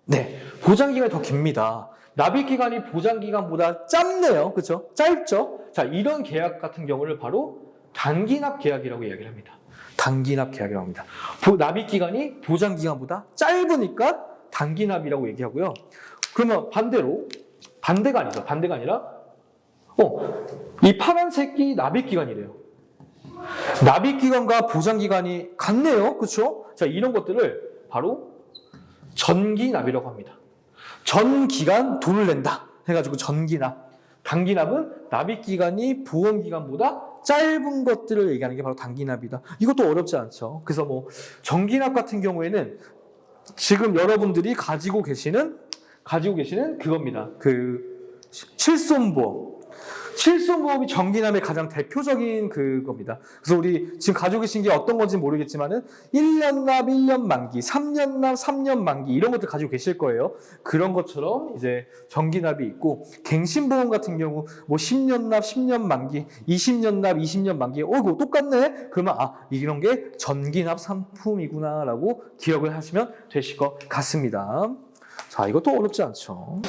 네, 보장기간이 더 깁니다. 납입기간이 보장기간보다 짧네요. 그렇죠? 짧죠? 자, 이런 계약 같은 경우를 바로 단기납 계약이라고 이야기를 합니다. 단기납 계약이라고 합니다. 납입기간이 보장기간보다 짧으니까 단기납이라고 얘기하고요. 그러면 반대가 아니라 이 파란색이 납입기간이래요. 납입기간과 보장기간이 같네요. 그렇죠? 자, 이런 것들을 바로 전기납이라고 합니다. 전기간 돈을 낸다 해가지고 전기납. 단기납은 납입기간이 보험기간보다 짧은 것들을 얘기하는 게 바로 단기납이다. 이것도 어렵지 않죠. 그래서 전기납 같은 경우에는 지금 여러분들이 가지고 계시는 그겁니다. 실손보험이 전기납의 가장 대표적인 그겁니다. 그래서 우리 지금 가지고 계신 게 어떤 건지 모르겠지만은 1년 납 1년 만기, 3년 납 3년 만기 이런 것들 가지고 계실 거예요. 그런 것처럼 이제 전기납이 있고 갱신보험 같은 경우 10년 납 10년 만기, 20년 납 20년 만기. 이거 똑같네. 그러면 이런 게 전기납 상품이구나라고 기억을 하시면 되실 것 같습니다. 자, 이것도 어렵지 않죠.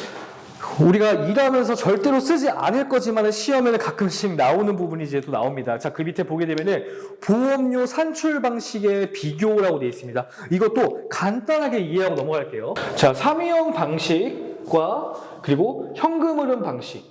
우리가 일하면서 절대로 쓰지 않을 거지만 시험에는 가끔씩 나오는 부분이 이제 또 나옵니다. 자, 그 밑에 보게 되면은 보험료 산출 방식의 비교라고 되어 있습니다. 이것도 간단하게 이해하고 넘어갈게요. 자, 삼위형 방식과 그리고 현금 흐름 방식.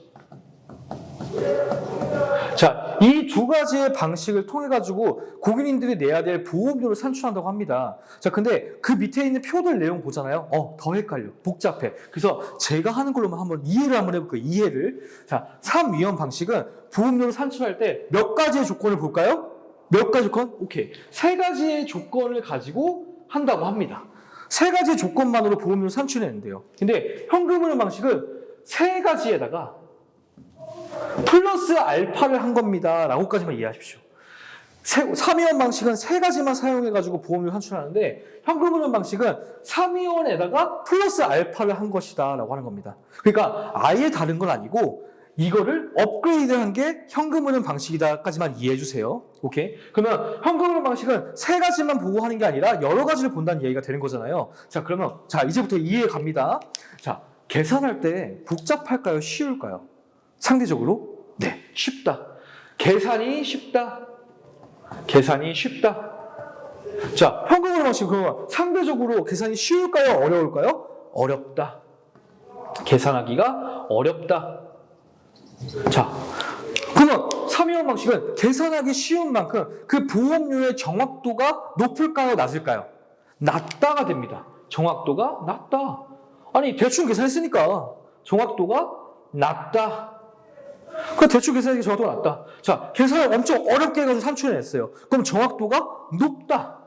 자, 이 두 가지의 방식을 통해 가지고 고객님들이 내야 될 보험료를 산출한다고 합니다. 자, 근데 그 밑에 있는 표들 내용 보잖아요. 더 헷갈려. 복잡해. 그래서 제가 하는 걸로만 한번 이해를 해볼게요. 이해를. 자, 3위험 방식은 보험료를 산출할 때 몇 가지의 조건을 볼까요? 몇 가지 조건? 오케이. 3가지의 조건을 가지고 한다고 합니다. 세 가지 조건만으로 보험료를 산출해낸대요. 근데 현금흐름 방식은 세 가지에다가 플러스 알파를 한 겁니다. 라고까지만 이해하십시오. 삼위원 방식은 세 가지만 사용해가지고 보험료를 산출하는데 현금흐름 방식은 삼위원에다가 플러스 알파를 한 것이다 라고 하는 겁니다. 그러니까 아예 다른 건 아니고 이거를 업그레이드한 게 현금흐름 방식이다까지만 이해해 주세요. 오케이? 그러면 현금흐름 방식은 세 가지만 보고 하는 게 아니라 여러 가지를 본다는 얘기가 되는 거잖아요. 자, 그러면 자 이제부터 이해 갑니다. 자, 계산할 때 복잡할까요? 쉬울까요? 상대적으로? 네, 쉽다. 계산이 쉽다. 계산이 쉽다. 자, 현금흐름 방식 그러면 상대적으로 계산이 쉬울까요? 어려울까요? 어렵다. 계산하기가 어렵다. 자, 그러면 삼위원 방식은 계산하기 쉬운 만큼 그 보험료의 정확도가 높을까요? 낮을까요? 낮다가 됩니다. 정확도가 낮다. 아니 대충 계산했으니까 정확도가 낮다. 그 대충 계산하기 정확도가 낮다. 자, 계산을 엄청 어렵게 해가지고 산출해냈어요. 그럼 정확도가 높다.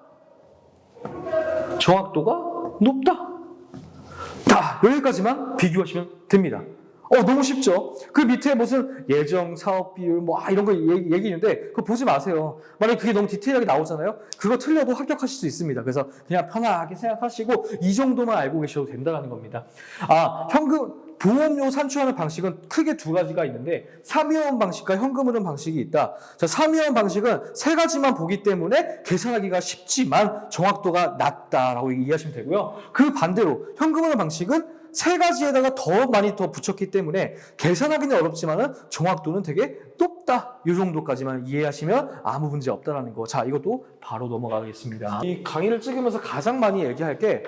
정확도가 높다. 다 여기까지만 비교하시면 됩니다. 너무 쉽죠? 그 밑에 무슨 예정, 사업 비율, 이런 거 얘기했는데, 그거 보지 마세요. 만약에 그게 너무 디테일하게 나오잖아요? 그거 틀려도 합격하실 수 있습니다. 그래서 그냥 편하게 생각하시고, 이 정도만 알고 계셔도 된다는 겁니다. 보험료 산출하는 방식은 크게 두 가지가 있는데, 삼위원 방식과 현금흐름 방식이 있다. 자, 삼위원 방식은 세 가지만 보기 때문에 계산하기가 쉽지만 정확도가 낮다라고 이해하시면 되고요. 그 반대로 현금흐름 방식은 세 가지에다가 더 많이 더 붙였기 때문에 계산하기는 어렵지만 정확도는 되게 높다. 이 정도까지만 이해하시면 아무 문제 없다라는 거. 자, 이것도 바로 넘어가겠습니다. 이 강의를 찍으면서 가장 많이 얘기할 게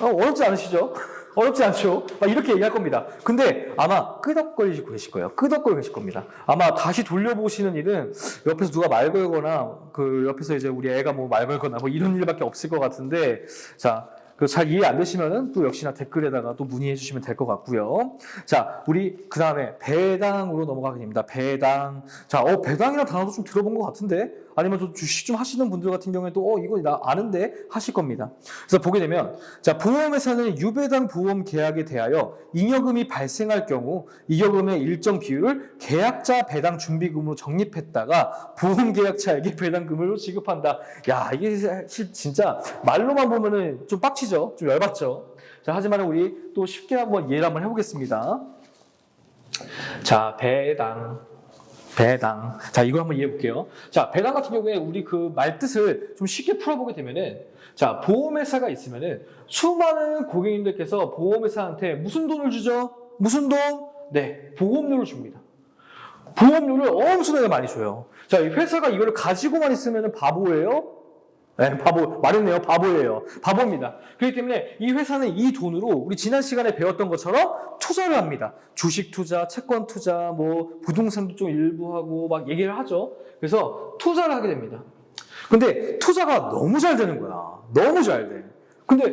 어렵지 않으시죠? 어렵지 않죠? 이렇게 얘기할 겁니다. 근데 아마 끄덕거리고 계실 거예요. 끄덕거리고 계실 겁니다. 아마 다시 돌려보시는 일은 옆에서 누가 말 걸거나 그 옆에서 이제 우리 애가 말 걸거나 이런 일밖에 없을 것 같은데 자, 잘 이해 안 되시면은 또 역시나 댓글에다가 또 문의해 주시면 될 것 같고요. 자, 우리 그 다음에 배당으로 넘어가게 됩니다. 배당. 자, 배당이라는 단어도 좀 들어본 것 같은데 아니면 또 주식 좀 하시는 분들 같은 경우에 또 이거 나 아는데 하실 겁니다. 그래서 보게 되면 자, 보험회사는 유배당 보험 계약에 대하여 잉여금이 발생할 경우 잉여금의 일정 비율을 계약자 배당 준비금으로 적립했다가 보험계약자에게 배당금으로 지급한다. 야, 이게 진짜 말로만 보면은 좀 빡치죠? 좀 열받죠? 자, 하지만 우리 또 쉽게 한번 이해를 한번 해보겠습니다. 자, 배당. 자, 이걸 한번 이해해 볼게요. 자, 배당 같은 경우에 우리 그 말뜻을 좀 쉽게 풀어보게 되면은 자, 보험회사가 있으면은 수많은 고객님들께서 보험회사한테 무슨 돈을 주죠? 무슨 돈? 네, 보험료를 줍니다. 보험료를 엄청나게 많이 줘요. 자, 이 회사가 이걸 가지고만 있으면은 바보예요? 네, 말했네요. 바보예요. 바보입니다. 그렇기 때문에 이 회사는 이 돈으로 우리 지난 시간에 배웠던 것처럼 투자를 합니다. 주식 투자, 채권 투자, 부동산도 좀 일부 하고 얘기를 하죠. 그래서 투자를 하게 됩니다. 근데 투자가 너무 잘 되는 거야. 너무 잘 돼. 근데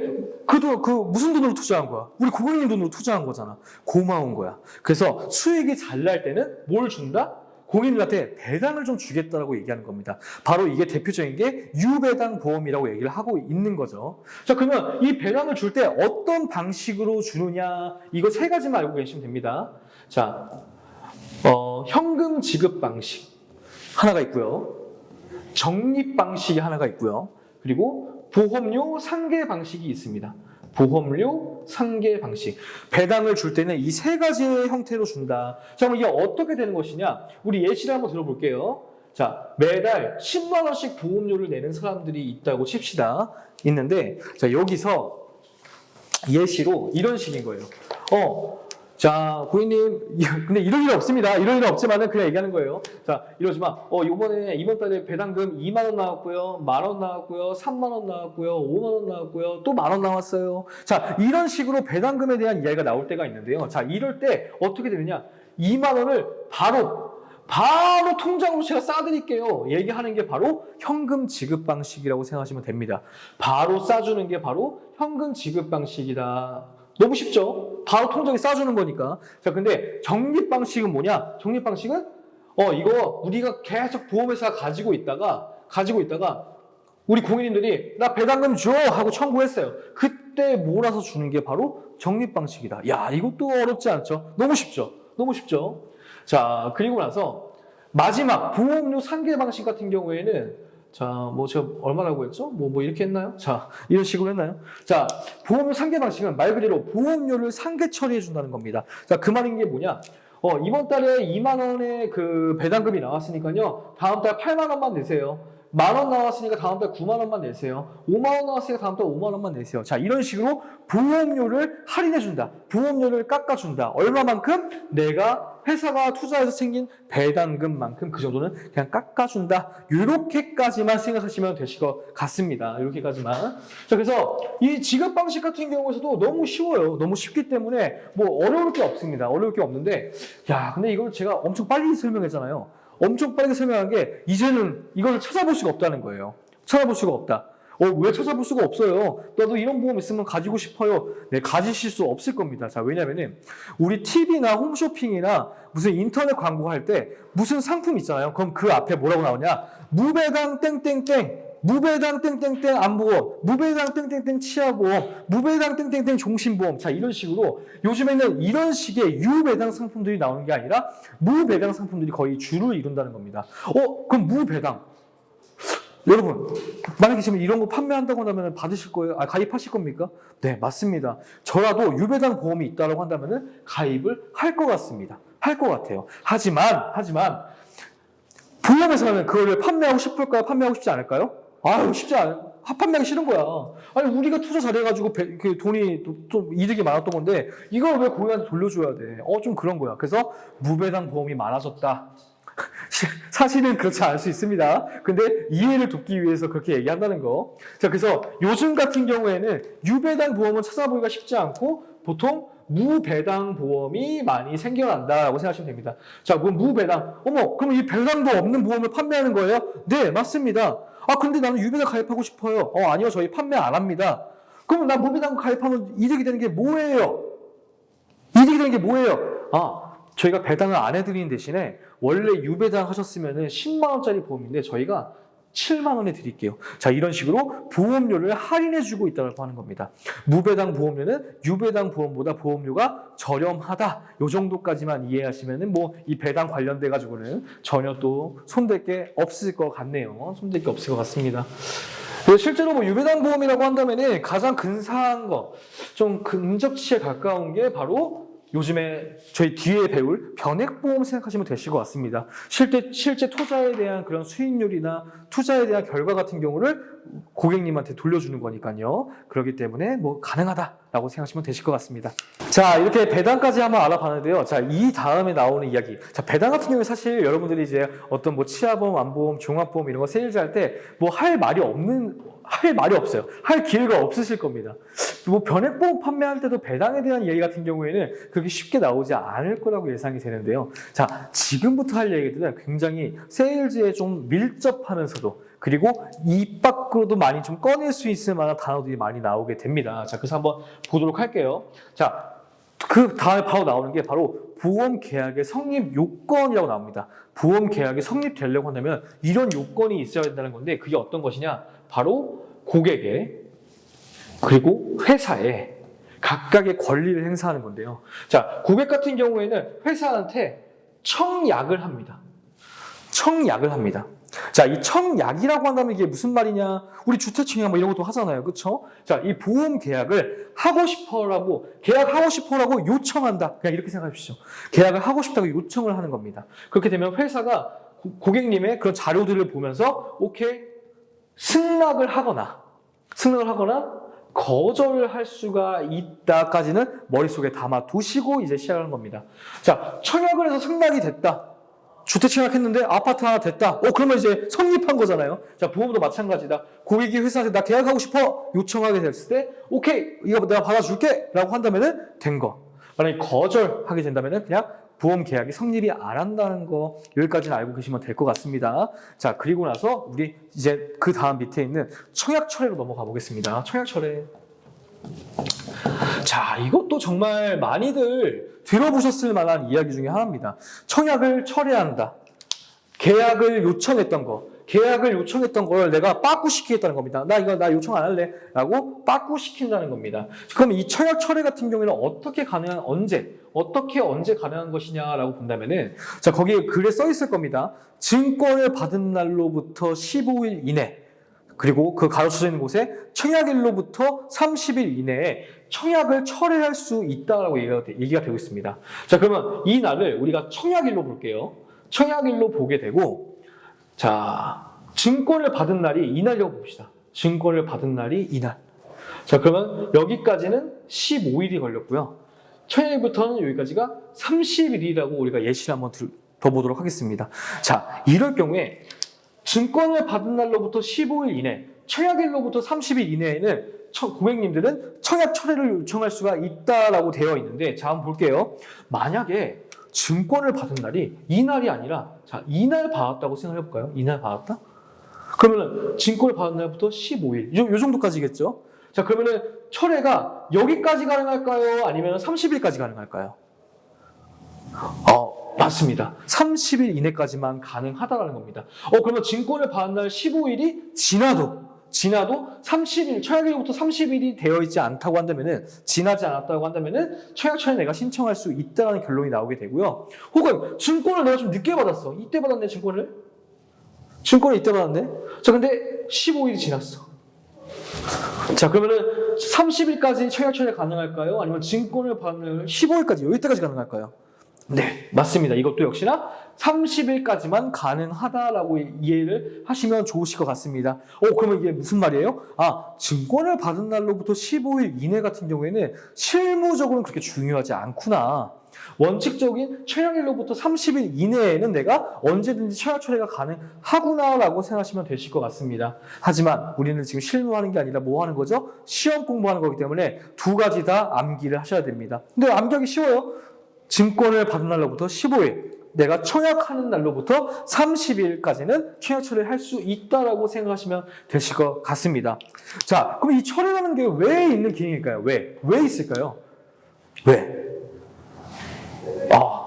무슨 돈으로 투자한 거야? 우리 고객님 돈으로 투자한 거잖아. 고마운 거야. 그래서 수익이 잘 날 때는 뭘 준다? 고객님한테 배당을 좀 주겠다라고 얘기하는 겁니다. 바로 이게 대표적인 게 유배당 보험이라고 얘기를 하고 있는 거죠. 자, 그러면 이 배당을 줄 때 어떤 방식으로 주느냐, 이거 세 가지만 알고 계시면 됩니다. 자, 현금 지급 방식 하나가 있고요. 적립 방식이 하나가 있고요. 그리고 보험료 상계 방식이 있습니다. 보험료 상계 방식. 배당을 줄 때는 이 세 가지의 형태로 준다. 자, 그럼 이게 어떻게 되는 것이냐? 우리 예시를 한번 들어볼게요. 자, 매달 10만 원씩 보험료를 내는 사람들이 있다고 칩시다. 있는데, 자, 여기서 예시로 이런 식인 거예요. 자, 고객님, 근데 이런 일 없습니다. 이런 일은 없지만은 그냥 얘기하는 거예요. 자, 이러지만, 이번 달에 배당금 2만 원 나왔고요, 1만 원 나왔고요, 3만 원 나왔고요, 5만 원 나왔고요, 또 1만 원 나왔어요. 자, 이런 식으로 배당금에 대한 이야기가 나올 때가 있는데요. 자, 이럴 때 어떻게 되느냐? 2만 원을 바로 통장으로 제가 싸드릴게요. 얘기하는 게 바로 현금 지급 방식이라고 생각하시면 됩니다. 바로 싸주는 게 바로 현금 지급 방식이다. 너무 쉽죠? 바로 통장에 싸주는 거니까. 자, 근데 적립 방식은 뭐냐? 적립 방식은 이거 우리가 계속 보험회사 가지고 있다가 우리 고객님들이 나 배당금 줘 하고 청구했어요. 그때 몰아서 주는 게 바로 적립 방식이다. 야, 이것도 어렵지 않죠? 너무 쉽죠? 너무 쉽죠? 자, 그리고 나서 마지막 보험료 상계 방식 같은 경우에는 자, 뭐 제가 얼마라고 했죠? 뭐 이렇게 했나요? 자, 이런 식으로 했나요? 자, 보험료 상계 방식은 말 그대로 보험료를 상계 처리해 준다는 겁니다. 자, 그 말인 게 뭐냐? 이번 달에 2만 원의 그 배당금이 나왔으니까요. 다음 달 8만 원만 내세요. 10,000원 나왔으니까 다음 달 9만 원만 내세요. 5만 원 나왔으니까 다음 달 5만 원만 내세요. 자, 이런 식으로 보험료를 할인해 준다. 보험료를 깎아 준다. 얼마만큼? 내가 회사가 투자해서 생긴 배당금만큼 그 정도는 그냥 깎아 준다. 이렇게까지만 생각하시면 되실 것 같습니다. 이렇게까지만. 자, 그래서 이 지급 방식 같은 경우에서도 너무 쉬워요. 너무 쉽기 때문에 뭐 어려울 게 없습니다. 어려울 게 없는데 야, 근데 이걸 제가 엄청 빨리 설명했잖아요. 엄청 빠르게 설명한 게 이제는 이걸 찾아볼 수가 없다는 거예요. 찾아볼 수가 없다. 왜 찾아볼 수가 없어요? 나도 이런 보험 있으면 가지고 싶어요. 네, 가지실 수 없을 겁니다. 자, 왜냐면은 우리 TV나 홈쇼핑이나 무슨 인터넷 광고할 때 무슨 상품 있잖아요. 그럼 그 앞에 뭐라고 나오냐? 무배당 땡땡땡, 무배당 땡땡땡 안보험, 무배당 땡땡땡 치아보험, 무배당 땡땡땡 종신보험. 자, 이런 식으로 요즘에는 이런 식의 유배당 상품들이 나오는 게 아니라 무배당 상품들이 거의 주를 이룬다는 겁니다. 그럼 무배당. 여러분, 만약에 지금 이런 거 판매한다고 하면 받으실 거예요? 가입하실 겁니까? 네, 맞습니다. 저라도 유배당 보험이 있다고 한다면 가입을 할 것 같습니다. 할 것 같아요. 하지만, 보험회사는 그거를 판매하고 싶을까요? 판매하고 싶지 않을까요? 쉽지 않아요. 판매하기 싫은 거야. 아니, 우리가 투자 잘해가지고 그 돈이 좀 이득이 많았던 건데, 이걸 왜 고객한테 돌려줘야 돼? 좀 그런 거야. 그래서 무배당 보험이 많아졌다. 사실은 그렇지 않을 수 있습니다. 근데 이해를 돕기 위해서 그렇게 얘기한다는 거. 자, 그래서 요즘 같은 경우에는 유배당 보험은 찾아보기가 쉽지 않고 보통 무배당 보험이 많이 생겨난다라고 생각하시면 됩니다. 자, 그럼 무배당. 그럼 이 배당도 없는 보험을 판매하는 거예요? 네, 맞습니다. 근데 나는 유배당 가입하고 싶어요. 아니요, 저희 판매 안 합니다. 그럼 나 무배당 가입하면 이득이 되는 게 뭐예요? 이득이 되는 게 뭐예요? 저희가 배당을 안 해드리는 대신에 원래 유배당 하셨으면 10만 원짜리 보험인데 저희가 7만 원에 드릴게요. 자, 이런 식으로 보험료를 할인해주고 있다고 하는 겁니다. 무배당 보험료는 유배당 보험보다 보험료가 저렴하다. 이 정도까지만 이해하시면 뭐 이 배당 관련돼 가지고는 전혀 또 손댈 게 없을 것 같네요. 손댈 게 없을 것 같습니다. 실제로 뭐 유배당 보험이라고 한다면 가장 근사한 거, 좀 근접치에 가까운 게 바로 요즘에 저희 뒤에 배울 변액보험 생각하시면 되실 것 같습니다. 실제 투자에 대한 그런 수익률이나 투자에 대한 결과 같은 경우를 고객님한테 돌려주는 거니까요. 그렇기 때문에 뭐 가능하다라고 생각하시면 되실 것 같습니다. 자, 이렇게 배당까지 한번 알아봤는데요. 자, 이 다음에 나오는 이야기. 자, 배당 같은 경우에 사실 여러분들이 이제 어떤 뭐 치아보험, 안보험, 종합보험 이런 거 세일즈 할 때 뭐 할 말이 없어요. 할 기회가 없으실 겁니다. 뭐 변액보험 판매할 때도 배당에 대한 얘기 같은 경우에는 그렇게 쉽게 나오지 않을 거라고 예상이 되는데요. 자, 지금부터 할 얘기들은 굉장히 세일즈에 좀 밀접하면서도 그리고 입 밖으로도 많이 좀 꺼낼 수 있을 만한 단어들이 많이 나오게 됩니다. 자, 그래서 한번 보도록 할게요. 자, 그 다음에 바로 나오는 게 바로 보험 계약의 성립 요건이라고 나옵니다. 보험 계약이 성립되려고 한다면 이런 요건이 있어야 된다는 건데 그게 어떤 것이냐? 바로 고객의 그리고 회사에 각각의 권리를 행사하는 건데요. 자, 고객 같은 경우에는 회사한테 청약을 합니다. 청약을 합니다. 자, 이 청약이라고 한다면 이게 무슨 말이냐? 우리 주택청약 뭐 이런 것도 하잖아요. 그쵸? 자, 이 보험 계약을 계약하고 싶어라고 요청한다. 그냥 이렇게 생각하십시오. 계약을 하고 싶다고 요청을 하는 겁니다. 그렇게 되면 회사가 고객님의 그런 자료들을 보면서 오케이, 승낙을 하거나 거절을 할 수가 있다까지는 머릿속에 담아 두시고 이제 시작하는 겁니다. 자, 청약을 해서 승낙이 됐다. 주택 청약했는데 아파트 하나 됐다. 그러면 이제 성립한 거잖아요. 자, 보험도 마찬가지다. 고객이 회사한테 나 계약하고 싶어 요청하게 됐을 때 오케이, 이거 내가 받아줄게 라고 한다면은 된 거. 만약에 거절하게 된다면은 그냥 보험 계약이 성립이 안 한다는 거, 여기까지는 알고 계시면 될 것 같습니다. 자, 그리고 나서 우리 이제 그 다음 밑에 있는 청약 철회로 넘어가 보겠습니다. 청약 철회. 자, 이것도 정말 많이들 들어보셨을 만한 이야기 중에 하나입니다. 청약을 철회한다. 계약을 요청했던 거, 계약을 요청했던 걸 내가 빠꾸시키겠다는 겁니다. 나 요청 안 할래 라고 빠꾸시킨다는 겁니다. 그럼 이 청약 철회 같은 경우에는 어떻게 가능한 것이냐라고 본다면은, 자, 거기에 글에 써 있을 겁니다. 증권을 받은 날로부터 15일 이내, 그리고 그 가로쳐져 있는 곳에 청약일로부터 30일 이내에 청약을 철회할 수 있다라고 얘기가 되고 있습니다. 자, 그러면 이 날을 우리가 청약일로 볼게요. 청약일로 보게 되고, 자, 증권을 받은 날이 이날이라고 봅시다. 증권을 받은 날이 이날. 자, 그러면 여기까지는 15일이 걸렸고요. 청약일부터는 여기까지가 30일이라고 우리가 예시를 한번 더 보도록 하겠습니다. 자, 이럴 경우에 증권을 받은 날로부터 15일 이내, 청약일로부터 30일 이내에는 고객님들은 청약 철회를 요청할 수가 있다라고 되어 있는데, 자, 한번 볼게요. 만약에 증권을 받은 날이 이날이 아니라, 자, 이날 받았다고 생각해 볼까요? 이날 받았다? 그러면 증권을 받은 날부터 15일, 요 정도까지겠죠? 자, 그러면은 철회가 여기까지 가능할까요? 아니면 30일까지 가능할까요? 맞습니다. 30일 이내까지만 가능하다라는 겁니다. 그러면 증권을 받은 날 15일이 지나도 30일, 청약일부터 30일이 되어 있지 않다고 한다면은, 지나지 않았다고 한다면은, 청약철회 내가 신청할 수 있다는 결론이 나오게 되고요. 혹은, 증권을 내가 좀 늦게 받았어. 이때 받았네, 증권을 이때 받았네? 자, 근데 15일이 지났어. 자, 그러면은 30일까지 청약철회 가능할까요? 아니면 증권을 받은 날 15일까지, 여기까지 가능할까요? 네, 맞습니다. 이것도 역시나 30일까지만 가능하다라고 이해를 하시면 좋으실 것 같습니다. 그러면 이게 무슨 말이에요? 증권을 받은 날로부터 15일 이내 같은 경우에는 실무적으로는 그렇게 중요하지 않구나. 원칙적인 청약일로부터 30일 이내에는 내가 언제든지 청약 철회가 가능하구나라고 생각하시면 되실 것 같습니다. 하지만 우리는 지금 실무하는 게 아니라 뭐 하는 거죠? 시험 공부하는 거기 때문에 두 가지 다 암기를 하셔야 됩니다. 근데 암기하기 쉬워요. 증권을 받은 날로부터 15일, 내가 청약하는 날로부터 30일까지는 청약 철회할 수 있다라고 생각하시면 되실 것 같습니다. 자, 그럼 이 철회라는 게 왜 있는 기능일까요? 왜 있을까요? 왜?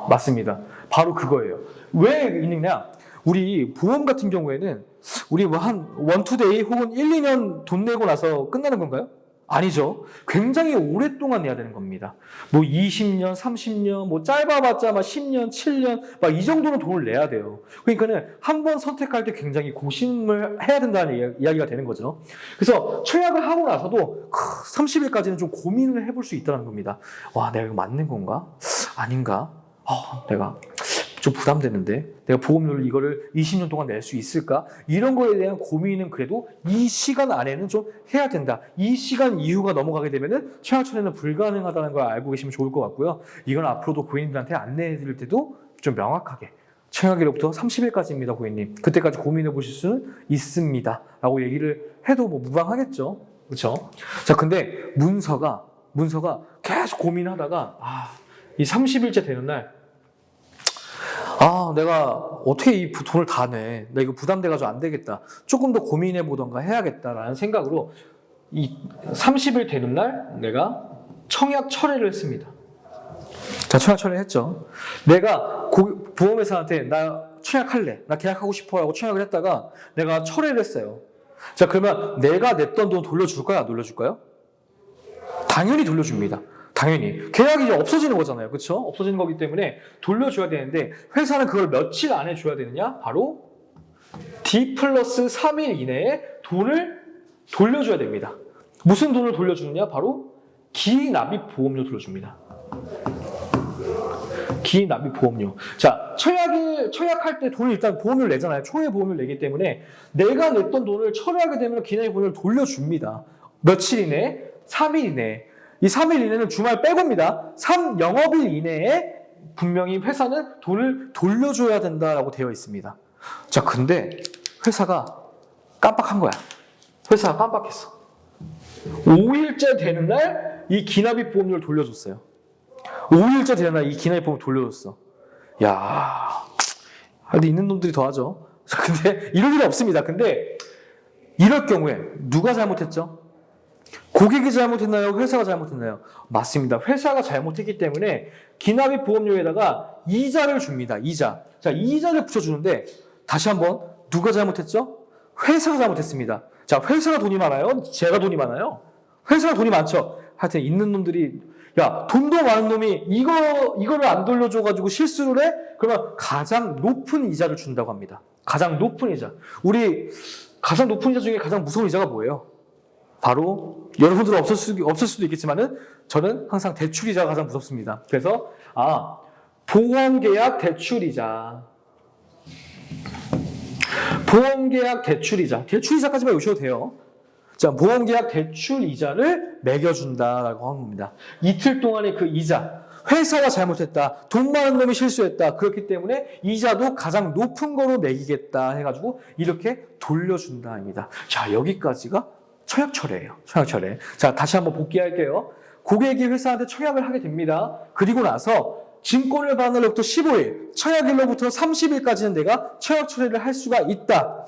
맞습니다. 바로 그거예요. 왜 있느냐? 우리 보험 같은 경우에는 우리 뭐 한 1-2데이 혹은 1-2년 돈 내고 나서 끝나는 건가요? 아니죠. 굉장히 오랫동안 내야 되는 겁니다. 뭐 20년, 30년, 뭐 짧아봤자 막 10년, 7년, 막 이 정도는 돈을 내야 돼요. 그러니까는 한 번 선택할 때 굉장히 고심을 해야 된다는 이야기가 되는 거죠. 그래서 청약을 하고 나서도 30일까지는 좀 고민을 해볼 수 있다는 겁니다. 와, 내가 이거 맞는 건가? 아닌가? 내가 좀 부담되는데 내가 보험료를 이거를 20년 동안 낼 수 있을까? 이런 거에 대한 고민은 그래도 이 시간 안에는 좀 해야 된다. 이 시간 이후가 넘어가게 되면은 청약철회는 불가능하다는 걸 알고 계시면 좋을 것 같고요. 이건 앞으로도 고객님들한테 안내해 드릴 때도 좀 명확하게 청약일로부터 30일까지입니다, 고객님. 그때까지 고민해 보실 수는 있습니다. 라고 얘기를 해도 뭐 무방하겠죠. 그렇죠? 자, 근데 문서가 계속 고민하다가 이 30일째 되는 날 내가 어떻게 이 돈을 다 내? 나 이거 부담돼가지고 안 되겠다. 조금 더 고민해 보던가 해야겠다라는 생각으로 이 30일 되는 날 내가 청약 철회를 했습니다. 자, 청약 철회를 했죠. 내가 보험회사한테 나 청약할래. 나 계약하고 싶어 라고 청약을 했다가 내가 철회를 했어요. 자, 그러면 내가 냈던 돈 돌려줄까요? 안 돌려줄까요? 당연히 돌려줍니다. 당연히. 계약이 이제 없어지는 거잖아요. 그렇죠? 없어지는 거기 때문에 돌려줘야 되는데 회사는 그걸 며칠 안에 줘야 되느냐? 바로 D+3일 이내에 돈을 돌려줘야 됩니다. 무슨 돈을 돌려주느냐? 바로 기납입보험료 돌려줍니다. 기납입보험료. 자, 청약할 때 돈을 일단 보험료를 내잖아요. 총회 보험료를 내기 때문에 내가 냈던 돈을 철회하게 되면 기납입보험료를 돌려줍니다. 며칠 이내에? 3일 이내에. 이 3일 이내는 주말 빼고입니다. 3영업일 이내에 분명히 회사는 돈을 돌려줘야 된다라고 되어 있습니다. 자, 근데 회사가 깜빡한 거야. 회사가 깜빡했어. 5일째 되는 날 이 기납입보험료를 돌려줬어요. 5일째 되는 날 이 기납입보험을 돌려줬어. 야, 근데 있는 놈들이 더 하죠. 자, 근데 이럴 일이 없습니다. 근데 이럴 경우에 누가 잘못했죠? 고객이 잘못했나요? 회사가 잘못했나요? 맞습니다. 회사가 잘못했기 때문에 기납입보험료에다가 이자를 줍니다. 이자. 자, 이자를 붙여주는데 다시 한번 누가 잘못했죠? 회사가 잘못했습니다. 자, 회사가 돈이 많아요? 제가 돈이 많아요? 회사가 돈이 많죠? 하여튼 있는 놈들이 야, 돈도 많은 놈이 이거를 안 돌려줘가지고 실수를 해? 그러면 가장 높은 이자를 준다고 합니다. 가장 높은 이자. 우리 가장 높은 이자 중에 가장 무서운 이자가 뭐예요? 바로 여러분들은 없을 수도 있겠지만은 저는 항상 대출이자가 가장 무섭습니다. 그래서 보험계약 대출이자. 보험계약 대출이자. 대출이자까지만 외우셔도 돼요. 자, 보험계약 대출이자를 매겨준다라고 한 겁니다. 이틀 동안의 그 이자. 회사가 잘못했다. 돈 많은 놈이 실수했다. 그렇기 때문에 이자도 가장 높은 거로 매기겠다 해가지고 이렇게 돌려준다입니다. 자, 여기까지가 청약철회예요. 청약철회. 자, 다시 한번 복귀할게요. 고객이 회사한테 청약을 하게 됩니다. 그리고 나서 증권을 받는 날로부터 15일, 청약일로부터 30일까지는 내가 청약철회를 할 수가 있다.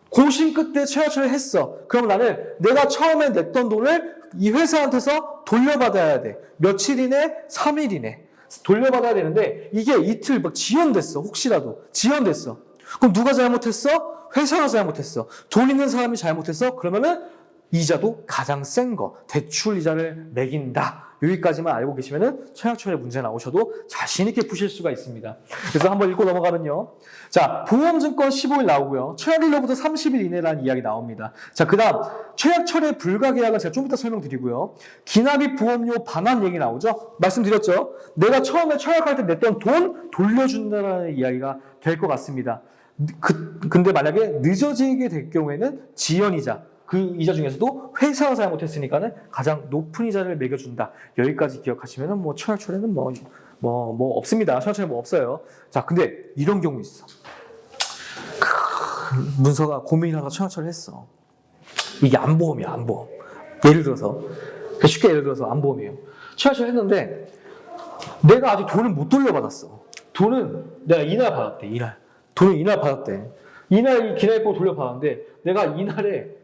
고심 끝에 청약철회를 했어. 그럼 나는 내가 처음에 냈던 돈을 이 회사한테서 돌려받아야 돼. 며칠 이내? 3일 이내. 돌려받아야 되는데 이게 이틀 막 지연됐어. 혹시라도. 지연됐어. 그럼 누가 잘못했어? 회사가 잘못했어. 돈 있는 사람이 잘못했어? 그러면은 이자도 가장 센 거, 대출 이자를 매긴다. 여기까지만 알고 계시면은 청약철회 문제 나오셔도 자신 있게 푸실 수가 있습니다. 그래서 한번 읽고 넘어가면요. 자, 보험증권 15일 나오고요. 청약일로부터 30일 이내라는 이야기 나옵니다. 자, 그 다음 청약철회 불가계약은 제가 좀 이따 설명드리고요. 기납입 보험료 반환 얘기 나오죠. 말씀드렸죠. 내가 처음에 청약할 때 냈던 돈 돌려준다는 이야기가 될 것 같습니다. 근데 만약에 늦어지게 될 경우에는 지연이자, 그 이자 중에서도 회사가 잘못했으니까는 가장 높은 이자를 매겨준다. 여기까지 기억하시면은 뭐 청약철회는 뭐 없습니다. 청약철회 뭐 없어요. 자, 근데 이런 경우 있어. 문서가 고민하다가 청약철회 했어. 이게 안보험이야, 안보험. 예를 들어서 쉽게 예를 들어서 안보험이에요. 청약철회 했는데 내가 아직 돈을 못 돌려받았어. 돈은 내가 이날 받았대. 이날. 돈을 이날 받았대. 이날 기나입고 돌려받았는데 내가 이날에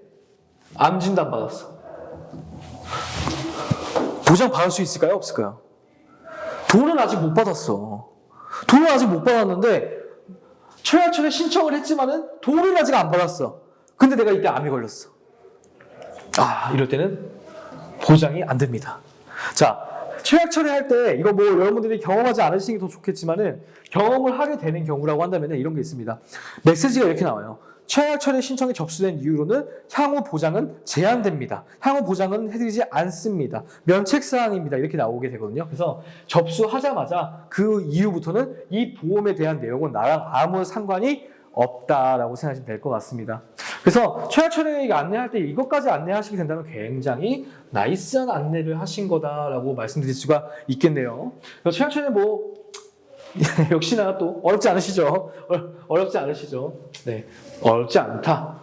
암 진단 받았어. 보장 받을 수 있을까요? 없을까요? 돈은 아직 못 받았어. 돈은 아직 못 받았는데 청약철회 신청을 했지만은 돈은 아직 안 받았어. 근데 내가 이때 암이 걸렸어. 이럴 때는 보장이 안 됩니다. 자, 청약철회 할 때 이거 뭐 여러분들이 경험하지 않으시는 게 더 좋겠지만은 경험을 하게 되는 경우라고 한다면 이런 게 있습니다. 메시지가 이렇게 나와요. 청약철회 신청이 접수된 이유로는 향후 보장은 제한됩니다. 향후 보장은 해드리지 않습니다. 면책사항입니다. 이렇게 나오게 되거든요. 그래서 접수하자마자 그 이후부터는 이 보험에 대한 내용은 나랑 아무 상관이 없다라고 생각하시면 될 것 같습니다. 그래서 청약철회 안내할 때 이것까지 안내하시게 된다면 굉장히 나이스한 안내를 하신 거다라고 말씀드릴 수가 있겠네요. 그래서 청약철회 역시나 또 어렵지 않으시죠? 어렵지 않으시죠? 네, 어렵지 않다.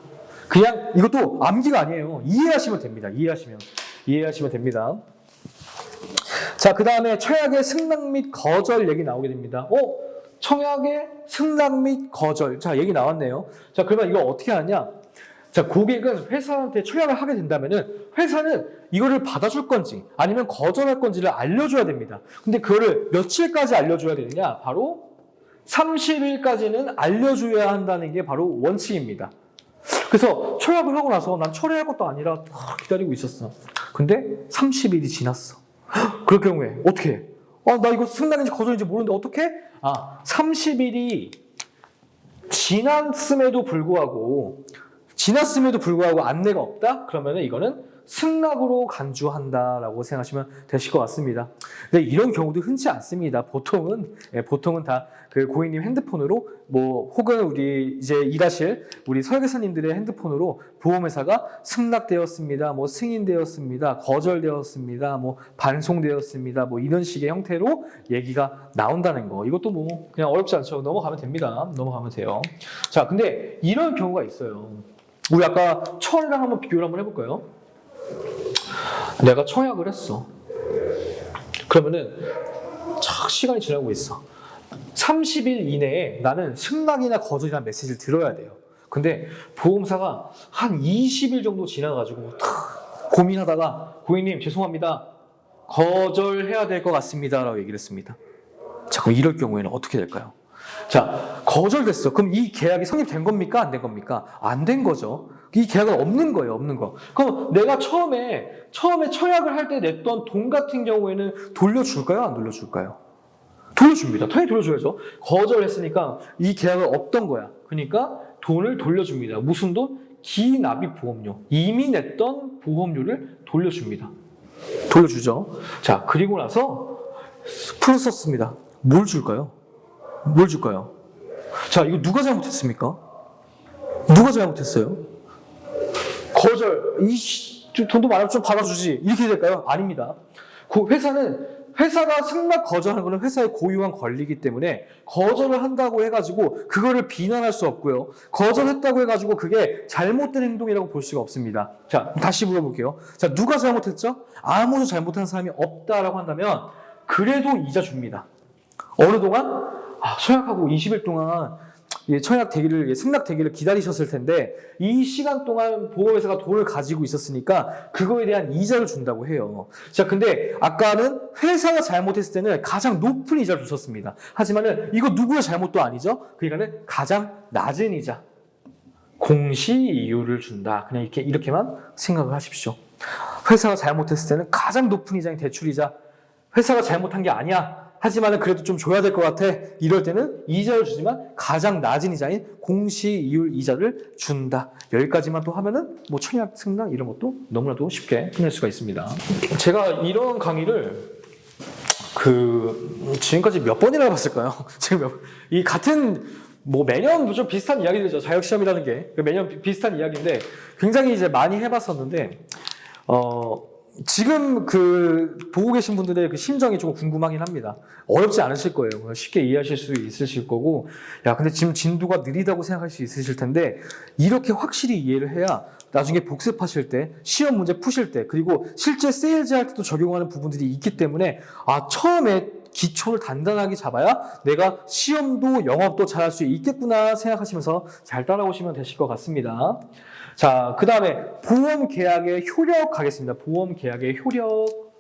그냥 이것도 암기가 아니에요. 이해하시면 됩니다. 이해하시면 됩니다. 자, 그 다음에 청약의 승낙 및 거절 얘기 나오게 됩니다. 청약의 승낙 및 거절. 자, 얘기 나왔네요. 자, 그러면 이거 어떻게 하냐? 자, 고객은 회사한테 청약을 하게 된다면은 회사는 이거를 받아줄 건지 아니면 거절할 건지를 알려줘야 됩니다. 근데 그거를 며칠까지 알려줘야 되느냐? 바로 30일까지는 알려줘야 한다는 게 바로 원칙입니다. 그래서 청약을 하고 나서 난 철회할 것도 아니라 기다리고 있었어. 근데 30일이 지났어. 그럴 경우에 어떻게 해? 나 이거 승낙인지 거절인지 모르는데 어떻게 해? 30일이 지났음에도 불구하고 안내가 없다? 그러면 이거는 승낙으로 간주한다라고 생각하시면 되실 것 같습니다. 근데 이런 경우도 흔치 않습니다. 보통은 다 그 고객님 핸드폰으로 혹은 우리 이제 일하실 우리 설계사님들의 핸드폰으로 보험회사가 승낙되었습니다. 승인되었습니다. 거절되었습니다. 반송되었습니다. 이런 식의 형태로 얘기가 나온다는 거. 이것도 그냥 어렵지 않죠. 넘어가면 됩니다. 넘어가면 돼요. 자, 근데 이런 경우가 있어요. 우리 아까 철이랑 한번 비교를 한번 해볼까요? 내가 청약을 했어. 그러면은 시간이 지나고 있어. 30일 이내에 나는 승낙이나 거절이라는 메시지를 들어야 돼요. 근데 보험사가 한 20일 정도 지나가지고 고민하다가 고객님 죄송합니다. 거절해야 될 것 같습니다. 라고 얘기를 했습니다. 자, 그럼 이럴 경우에는 어떻게 될까요? 자, 거절됐어. 그럼 이 계약이 성립된 겁니까? 안 된 겁니까? 안 된 거죠. 이 계약은 없는 거예요, 없는 거. 그럼 내가 처음에 청약을 할 때 냈던 돈 같은 경우에는 돌려줄까요? 안 돌려줄까요? 돌려줍니다. 당연히 돌려줘야죠. 거절했으니까 이 계약은 없던 거야. 그러니까 돈을 돌려줍니다. 무슨 돈? 기납입 보험료. 이미 냈던 보험료를 돌려줍니다. 돌려주죠. 자, 그리고 나서 풀 썼습니다. 뭘 줄까요? 뭘 줄까요? 자, 이거 누가 잘못했습니까? 누가 잘못했어요? 거절. 돈도 많으면 좀 받아주지. 이렇게 될까요? 아닙니다. 그 회사가 승낙 거절하는 거는 회사의 고유한 권리이기 때문에 거절을 한다고 해가지고 그거를 비난할 수 없고요. 거절했다고 해가지고 그게 잘못된 행동이라고 볼 수가 없습니다. 자, 다시 물어볼게요. 자, 누가 잘못했죠? 아무도 잘못한 사람이 없다라고 한다면 그래도 이자 줍니다. 어느 동안? 청약하고 20일 동안 승낙 대기를 기다리셨을 텐데 이 시간 동안 보험회사가 돈을 가지고 있었으니까 그거에 대한 이자를 준다고 해요. 자, 근데 아까는 회사가 잘못했을 때는 가장 높은 이자를 줬었습니다. 하지만은 이거 누구의 잘못도 아니죠? 그러니까는 가장 낮은 이자, 공시이율을 준다. 그냥 이렇게만 생각을 하십시오. 회사가 잘못했을 때는 가장 높은 이자인 대출이자, 회사가 잘못한 게 아니야. 하지만 그래도 좀 줘야 될 것 같아. 이럴 때는 이자를 주지만 가장 낮은 이자인 공시이율 이자를 준다. 여기까지만 또 하면은 뭐 청약, 승낙 이런 것도 너무나도 쉽게 끝낼 수가 있습니다. 제가 이런 강의를 지금까지 몇 번이나 해봤을까요? 지금 이 같은 매년 좀 비슷한 이야기들이죠. 자격시험이라는 게 매년 비슷한 이야기인데 굉장히 이제 많이 해봤었는데 지금 보고 계신 분들의 심정이 조금 궁금하긴 합니다. 어렵지 않으실 거예요. 쉽게 이해하실 수 있으실 거고, 근데 지금 진도가 느리다고 생각할 수 있으실 텐데, 이렇게 확실히 이해를 해야 나중에 복습하실 때, 시험 문제 푸실 때, 그리고 실제 세일즈 할 때도 적용하는 부분들이 있기 때문에, 처음에 기초를 단단하게 잡아야 내가 시험도 영업도 잘할 수 있겠구나 생각하시면서 잘 따라오시면 되실 것 같습니다. 자, 그 다음에 보험 계약의 효력 가겠습니다. 보험 계약의 효력.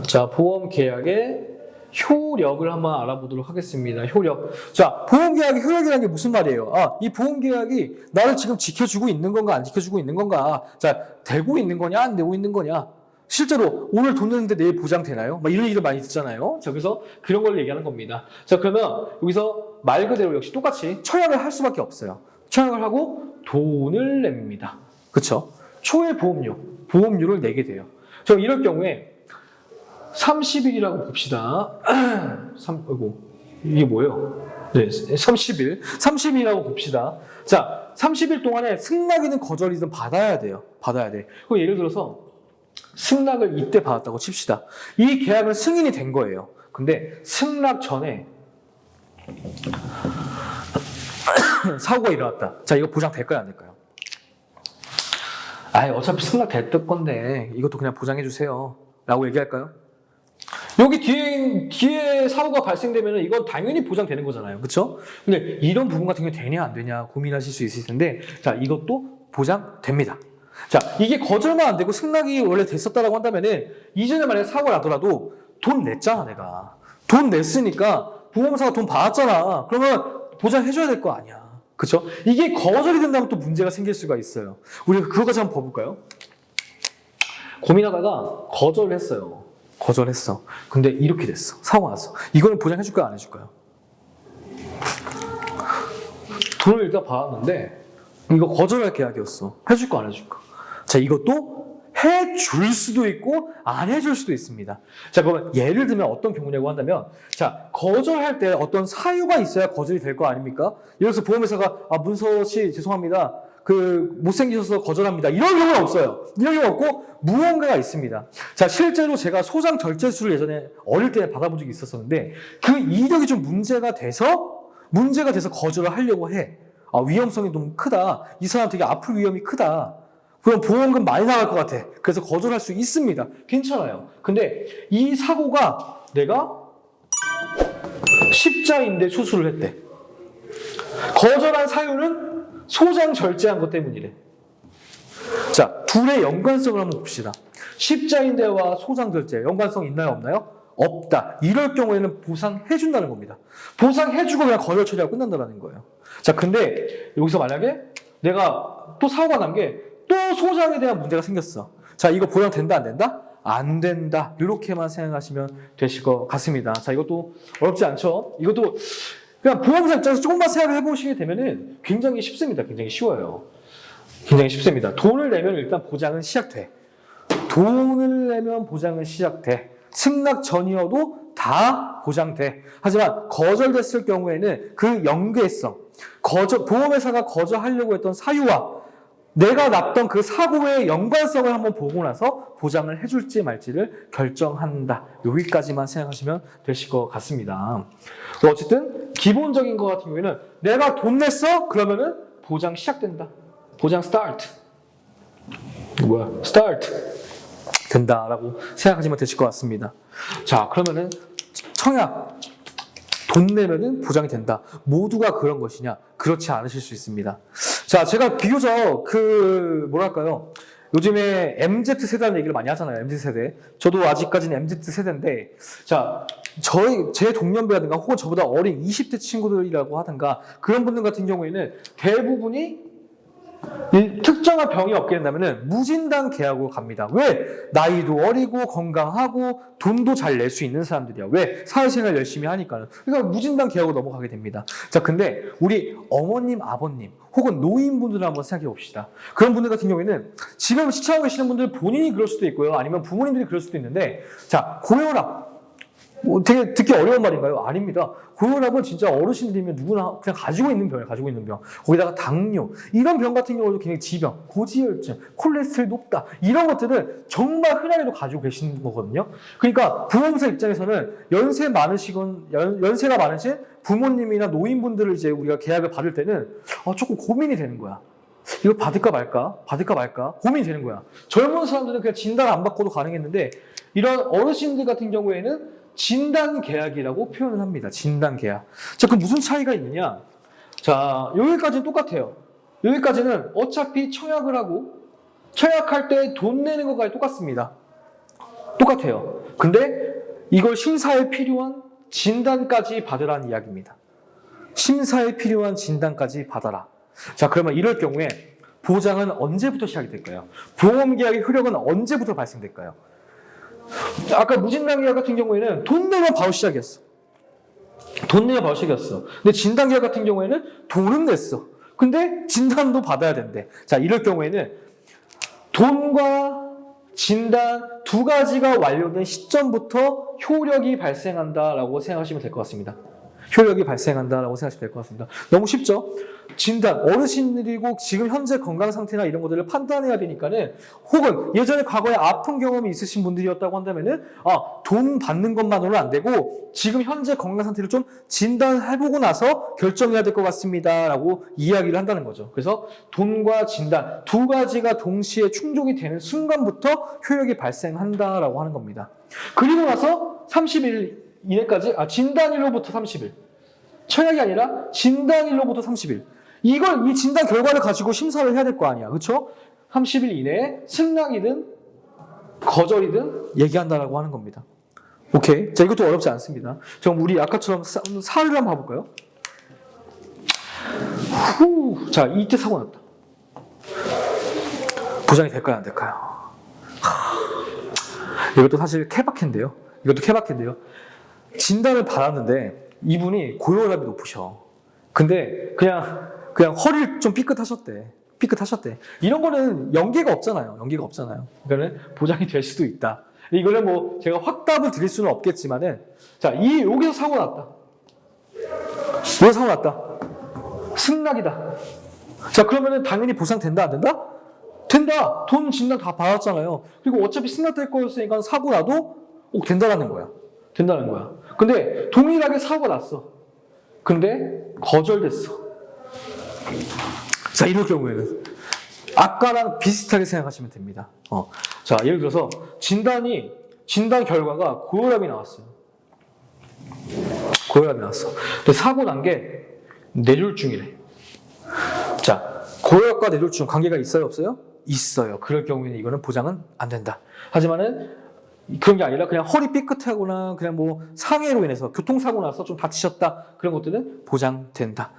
자, 보험 계약의 효력을 한번 알아보도록 하겠습니다. 효력. 자, 보험 계약의 효력이라는 게 무슨 말이에요? 이 보험 계약이 나를 지금 지켜주고 있는 건가, 안 지켜주고 있는 건가? 자, 되고 있는 거냐, 안 되고 있는 거냐? 실제로 오늘 돈 내는데 내일 보장되나요? 이런 일을 많이 듣잖아요. 자, 그래서 그런 걸 얘기하는 겁니다. 자, 그러면 여기서 말 그대로 역시 똑같이 청약을 할 수밖에 없어요. 청약을 하고 돈을 냅니다. 그쵸? 초의 보험료를 내게 돼요. 저 이럴 경우에 30일이라고 봅시다. 이게 뭐예요? 네, 30일이라고 봅시다. 자, 30일 동안에 승낙이든 거절이든 받아야 돼요. 받아야 돼. 그럼 예를 들어서 승낙을 이때 받았다고 칩시다. 이 계약은 승인이 된 거예요. 근데 승낙 전에 사고가 일어났다. 자, 이거 보장될까요, 안 될까요? 어차피 승낙 됐던 건데 이것도 그냥 보장해 주세요. 라고 얘기할까요? 여기 뒤에 사고가 발생되면 이건 당연히 보장되는 거잖아요. 그쵸? 근데 이런 부분 같은 경우 되냐 안 되냐 고민하실 수 있을 텐데, 자, 이것도 보장됩니다. 자, 이게 거절만 안 되고 승낙이 원래 됐었다라고 한다면은 이전에 만약에 사고가 나더라도 돈 냈잖아, 내가. 돈 냈으니까 보험사가 돈 받았잖아. 그러면 보장해줘야 될 거 아니야. 그쵸? 이게 거절이 된다면 또 문제가 생길 수가 있어요. 우리가 그거까지 한번 봐볼까요? 고민하다가 거절을 했어요. 거절했어. 근데 이렇게 됐어. 사고가 났어. 이거는 보장해줄까요, 안 해줄까요? 돈을 일단 받았는데 이거 거절할 계약이었어. 해줄 거 안 해줄까? 자, 이것도 해줄 수도 있고 안 해줄 수도 있습니다. 자, 그러면 예를 들면 어떤 경우냐고 한다면, 자, 거절할 때 어떤 사유가 있어야 거절이 될 거 아닙니까? 예를 들어서 보험회사가 문서 씨 죄송합니다. 못생기셔서 거절합니다. 이런 경우는 없어요. 이런 경우 없고 무언가가 있습니다. 자, 실제로 제가 소장 절제수를 예전에 어릴 때 받아본 적이 있었는데 그 이력이 좀 문제가 돼서 거절을 하려고 해. 위험성이 너무 크다. 이 사람 되게 아플 위험이 크다. 그럼 보험금 많이 나갈 것 같아. 그래서 거절할 수 있습니다. 괜찮아요. 근데 이 사고가 내가 십자인대 수술을 했대. 거절한 사유는 소장 절제한 것 때문이래. 자, 둘의 연관성을 한번 봅시다. 십자인대와 소장 절제 연관성 있나요, 없나요? 없다. 이럴 경우에는 보상해준다는 겁니다. 보상해주고 그냥 거절 처리하고 끝난다는 거예요. 자, 근데 여기서 만약에 내가 또 사고가 난 게 또 소장에 대한 문제가 생겼어. 자, 이거 보장된다, 안 된다? 안 된다. 이렇게만 생각하시면 되실 것 같습니다. 자, 이것도 어렵지 않죠? 이것도 그냥 보험사 입장에서 조금만 생각을 해보시게 되면은 굉장히 쉽습니다. 굉장히 쉬워요. 굉장히 쉽습니다. 돈을 내면 일단 보장은 시작돼. 돈을 내면 보장은 시작돼. 승낙 전이어도 다 보장돼. 하지만 거절됐을 경우에는 그 연계성, 보험회사가 거절하려고 했던 사유와 내가 났던 그 사고의 연관성을 한번 보고 나서 보장을 해줄지 말지를 결정한다. 여기까지만 생각하시면 되실 것 같습니다. 어쨌든 기본적인 것 같은 경우에는 내가 돈 냈어? 그러면은 보장 시작된다. 보장 스타트. 스타트 된다라고 생각하시면 되실 것 같습니다. 자, 그러면은 청약 돈 내면은 보장이 된다. 모두가 그런 것이냐? 그렇지 않으실 수 있습니다. 자, 제가 비교적 뭐랄까요? 요즘에 MZ세대라는 얘기를 많이 하잖아요. MZ세대. 저도 아직까지는 MZ세대인데, 자, 제 동년배라든가 혹은 저보다 어린 20대 친구들이라고 하든가 그런 분들 같은 경우에는 대부분이 특정한 병이 없게 된다면 무진단 계약으로 갑니다. 왜? 나이도 어리고 건강하고 돈도 잘 낼 수 있는 사람들이야. 왜? 사회생활 열심히 하니까는. 그러니까 무진단 계약으로 넘어가게 됩니다. 자, 근데 우리 어머님, 아버님 혹은 노인분들을 한번 생각해 봅시다. 그런 분들 같은 경우에는 지금 시청하고 계시는 분들 본인이 그럴 수도 있고요. 아니면 부모님들이 그럴 수도 있는데, 자, 고혈압. 되게 듣기 어려운 말인가요? 아닙니다. 고혈압은 진짜 어르신들이면 누구나 그냥 가지고 있는 병이에요. 가지고 있는 병. 거기다가 당뇨. 이런 병 같은 경우도 굉장히 지병, 고지혈증, 콜레스테롤이 높다. 이런 것들은 정말 흔하게도 가지고 계시는 거거든요. 그러니까 보험사 입장에서는 연세가 많으신 부모님이나 노인분들을 이제 우리가 계약을 받을 때는 조금 고민이 되는 거야. 이거 받을까 말까? 받을까 말까? 고민이 되는 거야. 젊은 사람들은 그냥 진단 안 받고도 가능했는데 이런 어르신들 같은 경우에는 진단 계약이라고 표현을 합니다. 진단 계약. 자, 그럼 무슨 차이가 있느냐? 자, 여기까지는 똑같아요. 여기까지는 어차피 청약을 하고 청약할 때 돈 내는 것까지 똑같습니다. 똑같아요. 근데 이걸 심사에 필요한 진단까지 받으라는 이야기입니다. 심사에 필요한 진단까지 받아라. 자, 그러면 이럴 경우에 보장은 언제부터 시작이 될까요? 보험계약의 효력은 언제부터 발생될까요? 아까 무진단 계약 같은 경우에는 돈 내면 바로 시작이었어. 돈 내면 바로 시작이었어. 근데 진단 계약 같은 경우에는 돈은 냈어. 근데 진단도 받아야 된대. 자, 이럴 경우에는 돈과 진단 두 가지가 완료된 시점부터 효력이 발생한다라고 생각하시면 될 것 같습니다. 효력이 발생한다라고 생각하시면 될 것 같습니다. 너무 쉽죠? 진단, 어르신들이고 지금 현재 건강 상태나 이런 것들을 판단해야 되니까는 혹은 예전에 과거에 아픈 경험이 있으신 분들이었다고 한다면은 돈 받는 것만으로는 안 되고 지금 현재 건강 상태를 좀 진단해보고 나서 결정해야 될 것 같습니다 라고 이야기를 한다는 거죠. 그래서 돈과 진단 두 가지가 동시에 충족이 되는 순간부터 효력이 발생한다라고 하는 겁니다. 그리고 나서 30일 이내까지 진단일로부터 30일. 청약이 아니라 진단일로부터 30일. 이 진단 결과를 가지고 심사를 해야 될 거 아니야. 그렇죠? 30일 이내에 승낙이든 거절이든 얘기한다라고 하는 겁니다. 오케이. 자, 이것도 어렵지 않습니다. 그럼 우리 아까처럼 사를 한번 봐볼까요? 자, 이때 사고 났다. 보장이 될까요? 안 될까요? 이것도 사실 케바케인데요. 진단을 받았는데 이분이 고혈압이 높으셔. 근데 그냥 허리를 좀 삐끗하셨대. 이런 거는 연계가 없잖아요. 그러니까는 보장이 될 수도 있다. 이거는 뭐 제가 확답을 드릴 수는 없겠지만은 자, 여기서 사고 났다. 승낙이다. 자, 그러면은 당연히 보상된다, 안 된다? 된다. 돈 진단 다 받았잖아요. 그리고 어차피 승낙될 거였으니까 사고 나도 된다는 거야. 근데 동일하게 사고가 났어. 근데 거절됐어. 자, 이럴 경우에는 아까랑 비슷하게 생각하시면 됩니다. 자, 예를 들어서 진단 결과가 고혈압이 나왔어요. 근데 사고 난 게 뇌졸중이래. 자, 고혈압과 뇌졸중 관계가 있어요, 없어요? 있어요. 그럴 경우에는 이거는 보장은 안 된다. 하지만은 그런 게 아니라 그냥 허리 삐끗하거나 그냥 뭐 상해로 인해서 교통사고 나서 좀 다치셨다. 그런 것들은 보장된다.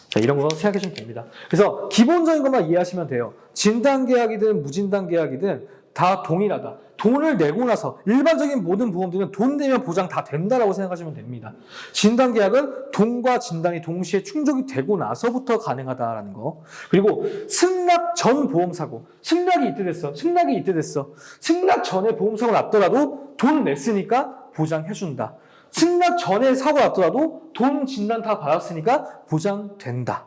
자, 이런 거 생각하시면 됩니다. 그래서 기본적인 것만 이해하시면 돼요. 진단계약이든 무진단계약이든 다 동일하다. 돈을 내고 나서 일반적인 모든 보험들은 돈 내면 보장 다 된다라고 생각하시면 됩니다. 진단계약은 돈과 진단이 동시에 충족이 되고 나서부터 가능하다라는 거. 그리고 승낙 전 보험사고, 승낙이 이때 됐어. 승낙이 이때 됐어. 승낙 전에 보험사고 났더라도 돈 냈으니까 보장해준다. 승낙 전에 사고 났더라도 돈 진단 다 받았으니까 보장된다.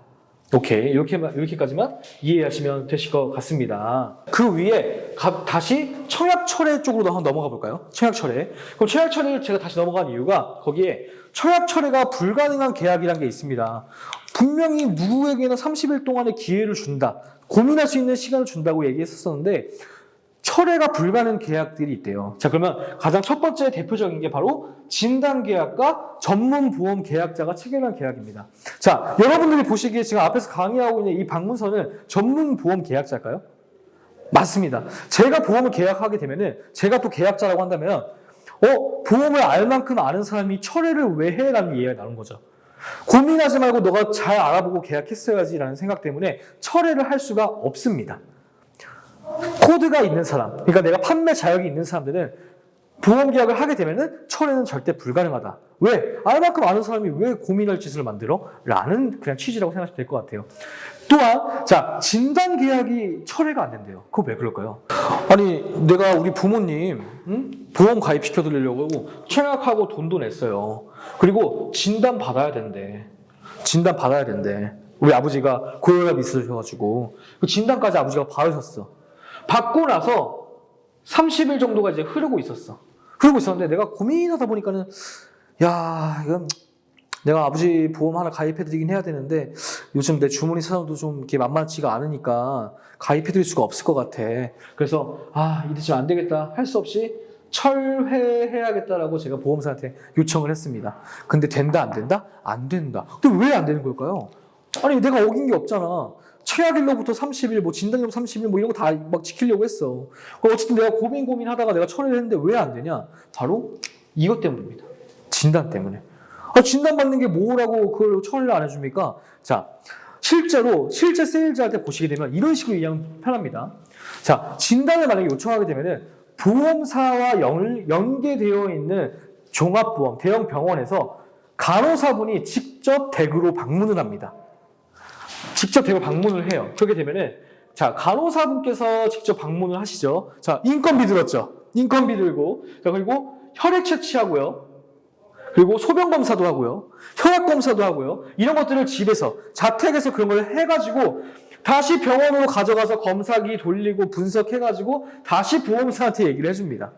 오케이, 이렇게까지만 이해하시면 되실 것 같습니다. 그 위에 다시 청약철회 쪽으로도 한번 넘어가 볼까요? 청약철회. 그럼 청약철회를 제가 다시 넘어간 이유가 거기에 청약철회가 불가능한 계약이라는 게 있습니다. 분명히 누구에게나 30일 동안의 기회를 준다. 고민할 수 있는 시간을 준다고 얘기했었는데 철회가 불가능한 계약들이 있대요. 자, 그러면 가장 첫 번째 대표적인 게 바로 진단계약과 전문보험 계약자가 체결한 계약입니다. 자, 여러분들이 보시기에 지금 앞에서 강의하고 있는 이 방문서는 전문보험 계약자일까요? 맞습니다. 제가 보험을 계약하게 되면은 제가 또 계약자라고 한다면 보험을 알 만큼 아는 사람이 철회를 왜 해? 라는 이해가 나오는 거죠. 고민하지 말고 너가 잘 알아보고 계약했어야지 라는 생각 때문에 철회를 할 수가 없습니다. 코드가 있는 사람, 그러니까 내가 판매 자격이 있는 사람들은 보험 계약을 하게 되면은 철회는 절대 불가능하다. 왜? 알만큼 아는 사람이 왜 고민할 짓을 만들어? 라는 그냥 취지라고 생각하시면 될 것 같아요. 또한 자, 진단 계약이 철회가 안 된대요. 그거 왜 그럴까요? 아니, 내가 우리 부모님 보험 가입시켜 드리려고 청약하고 돈도 냈어요. 그리고 진단 받아야 된대. 진단 받아야 된대. 우리 아버지가 고혈압이 있으셔가지고 그 진단까지 아버지가 받으셨어. 받고 나서 30일 정도가 이제 흐르고 있었어. 흐르고 있었는데 내가 고민하다 보니까는 야, 이건 내가 아버지 보험 하나 가입해드리긴 해야 되는데 요즘 내 주머니 사정도 좀 이렇게 만만치가 않으니까 가입해드릴 수가 없을 것 같아. 그래서 이대로 안 되겠다. 할 수 없이 철회해야겠다라고 제가 보험사한테 요청을 했습니다. 근데 된다 안 된다? 안 된다. 근데 왜 안 되는 걸까요? 아니 내가 어긴 게 없잖아. 최악일로부터 30일, 뭐 진단일로 30일, 뭐 이런 거 다 막 지키려고 했어. 어쨌든 내가 고민하다가 내가 철회를 했는데 왜 안 되냐? 바로 이것 때문입니다. 진단 때문에. 진단 받는 게 뭐라고 그걸 철회를 안 해줍니까? 자, 실제 세일즈한테 보시게 되면 이런 식으로 이해하면 편합니다. 자, 진단을 만약에 요청하게 되면은 보험사와 연계되어 있는 종합보험, 대형 병원에서 간호사분이 직접 댁으로 방문을 합니다. 직접 댁으로 방문을 해요. 그렇게 되면은, 자, 간호사분께서 직접 방문을 하시죠. 자, 인건비 들었죠? 인건비 들고, 자, 그리고 혈액 채취하고요. 그리고 소변검사도 하고요. 혈압검사도 하고요. 이런 것들을 집에서, 자택에서 그런 걸 해가지고, 다시 병원으로 가져가서 검사기 돌리고 분석해가지고, 다시 보험사한테 얘기를 해줍니다.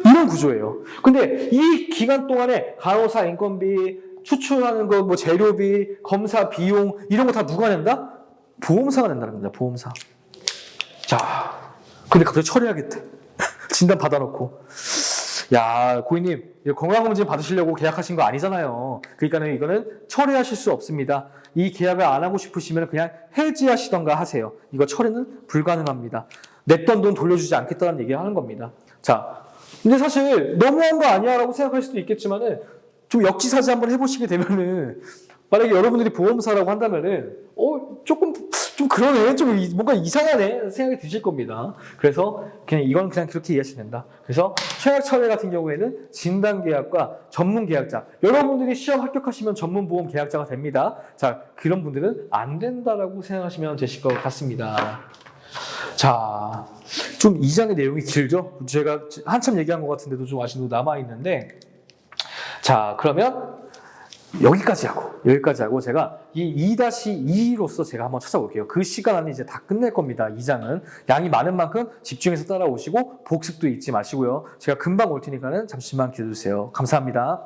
이런 구조예요. 근데 이 기간 동안에 간호사 인건비, 추출하는 거, 뭐 재료비, 검사 비용 이런 거 다 누가 낸다? 보험사가 낸다는 겁니다. 보험사. 자, 근데 갑자기 처리하겠대. 진단 받아놓고. 야, 고객님, 건강검진 받으시려고 계약하신 거 아니잖아요. 그러니까는 이거는 철회하실 수 없습니다. 이 계약을 안 하고 싶으시면 그냥 해지하시던가 하세요. 이거 철회는 불가능합니다. 냈던 돈 돌려주지 않겠다는 얘기를 하는 겁니다. 자, 근데 사실 너무한 거 아니야 라고 생각할 수도 있겠지만은 좀 역지사지 한번 해보시게 되면은 만약에 여러분들이 보험사라고 한다면은 조금 좀 그러네, 좀 뭔가 이상하네 생각이 드실 겁니다. 그래서 이건 그냥 그렇게 이해하시면 된다. 그래서 청약철회 같은 경우에는 진단계약과 전문계약자, 여러분들이 시험 합격하시면 전문보험 계약자가 됩니다. 자, 그런 분들은 안 된다라고 생각하시면 되실 것 같습니다. 자, 좀 2장의 내용이 길죠? 제가 한참 얘기한 것 같은데도 좀 아직도 남아있는데, 자, 그러면 여기까지 하고 제가 이 2-2로서 제가 한번 찾아볼게요. 그 시간 안에 이제 다 끝낼 겁니다. 2장은. 양이 많은 만큼 집중해서 따라오시고 복습도 잊지 마시고요. 제가 금방 올 테니까는 잠시만 기다려주세요. 감사합니다.